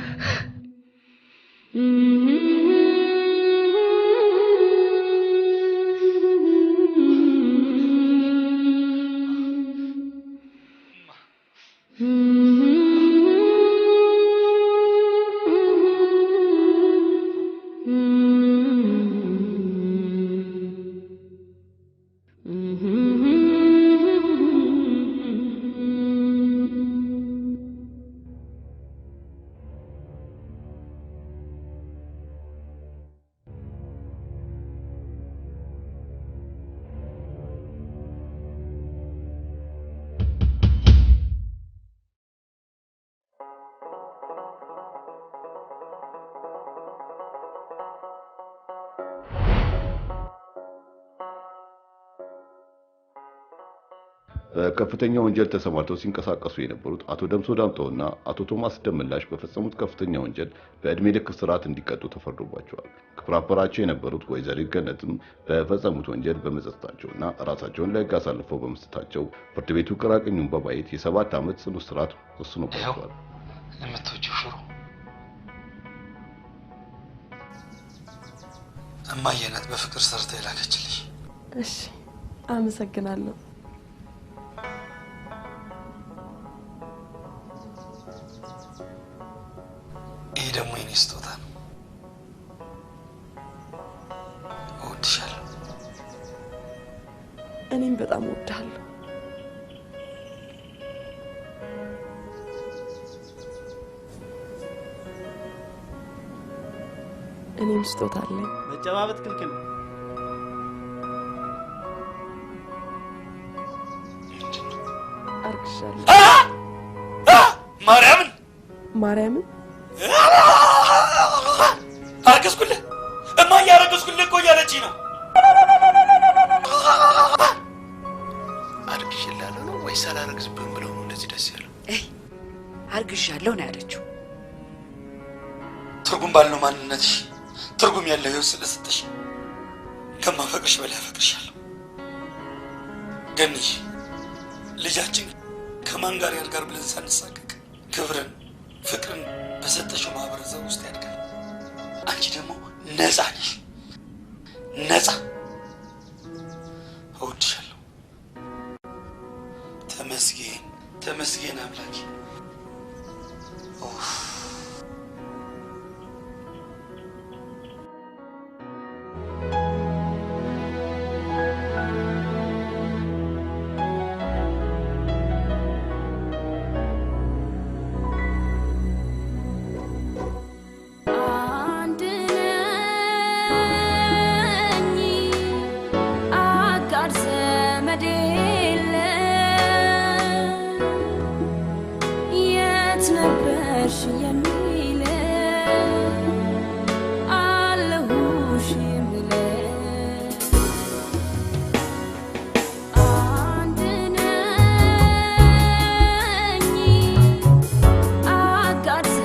በከፍተኛ ወንጀል ተሰማርተው ሲንቀሳቀሱ የነበሩት አቶ ደምሶ ዳምጠውና አቶ ቶማስ ደምላሽ በፈጸሙት ከፍተኛ ወንጀል በእድሜ ልክ እስራት እንዲቀጡ ተፈርዶባቸዋል። ክብረ አበራቸው የነበሩት ወይዘሪት ገነትም በፈጸሙት ወንጀል በመጸጸታቸውና ራሳቸውን ለሕግ አሳልፈው በመስጠታቸው ፍርድ ቤቱ ቅራቅኙን በማየት የ7 ዓመት ጽኑ እስራት ወስኖባቸዋል። የምትወጂው ሽሮ እማዬ ናት በፍቅር ሰርታ የላከችልሽ። እሺ፣ አመሰግናለሁ። ይህ ደግሞ የኔ ስጦታ ነው። እወድሻለሁ። እኔም በጣም እወድሃለሁ። እኔም ስጦታ አለኝ። መጨባበጥ ክልክል ነው። አርግሻለሁ። ማርያምን አረገዝኩልህ እማዬ አረገዝኩልህ እኮ እያለችኝ ነው። አርግዤልሃለሁ ነው ወይስ አላረግዝብህም ብለው ነው እንደዚህ ደስ ያለው? አርግዣለሁ ነው ያለችው። ትርጉም ባለው ማንነትሽ ትርጉም ያለው ህይወት ስለሰጠሽ ከማፈቅርሽ በላይ አፈቅርሻለሁ። ገንሽ ልጃችን ከማን ጋር ያድጋር ብለን ሳንሳቀቅ ክብርን ፍቅርን በሰጠሽው ማህበረሰብ ውስጥ ያድጋል። አንቺ ደግሞ ነፃ ነሽ። ነፃ እወድሻለሁ። ተመስገን ተመስገን አምላኬ።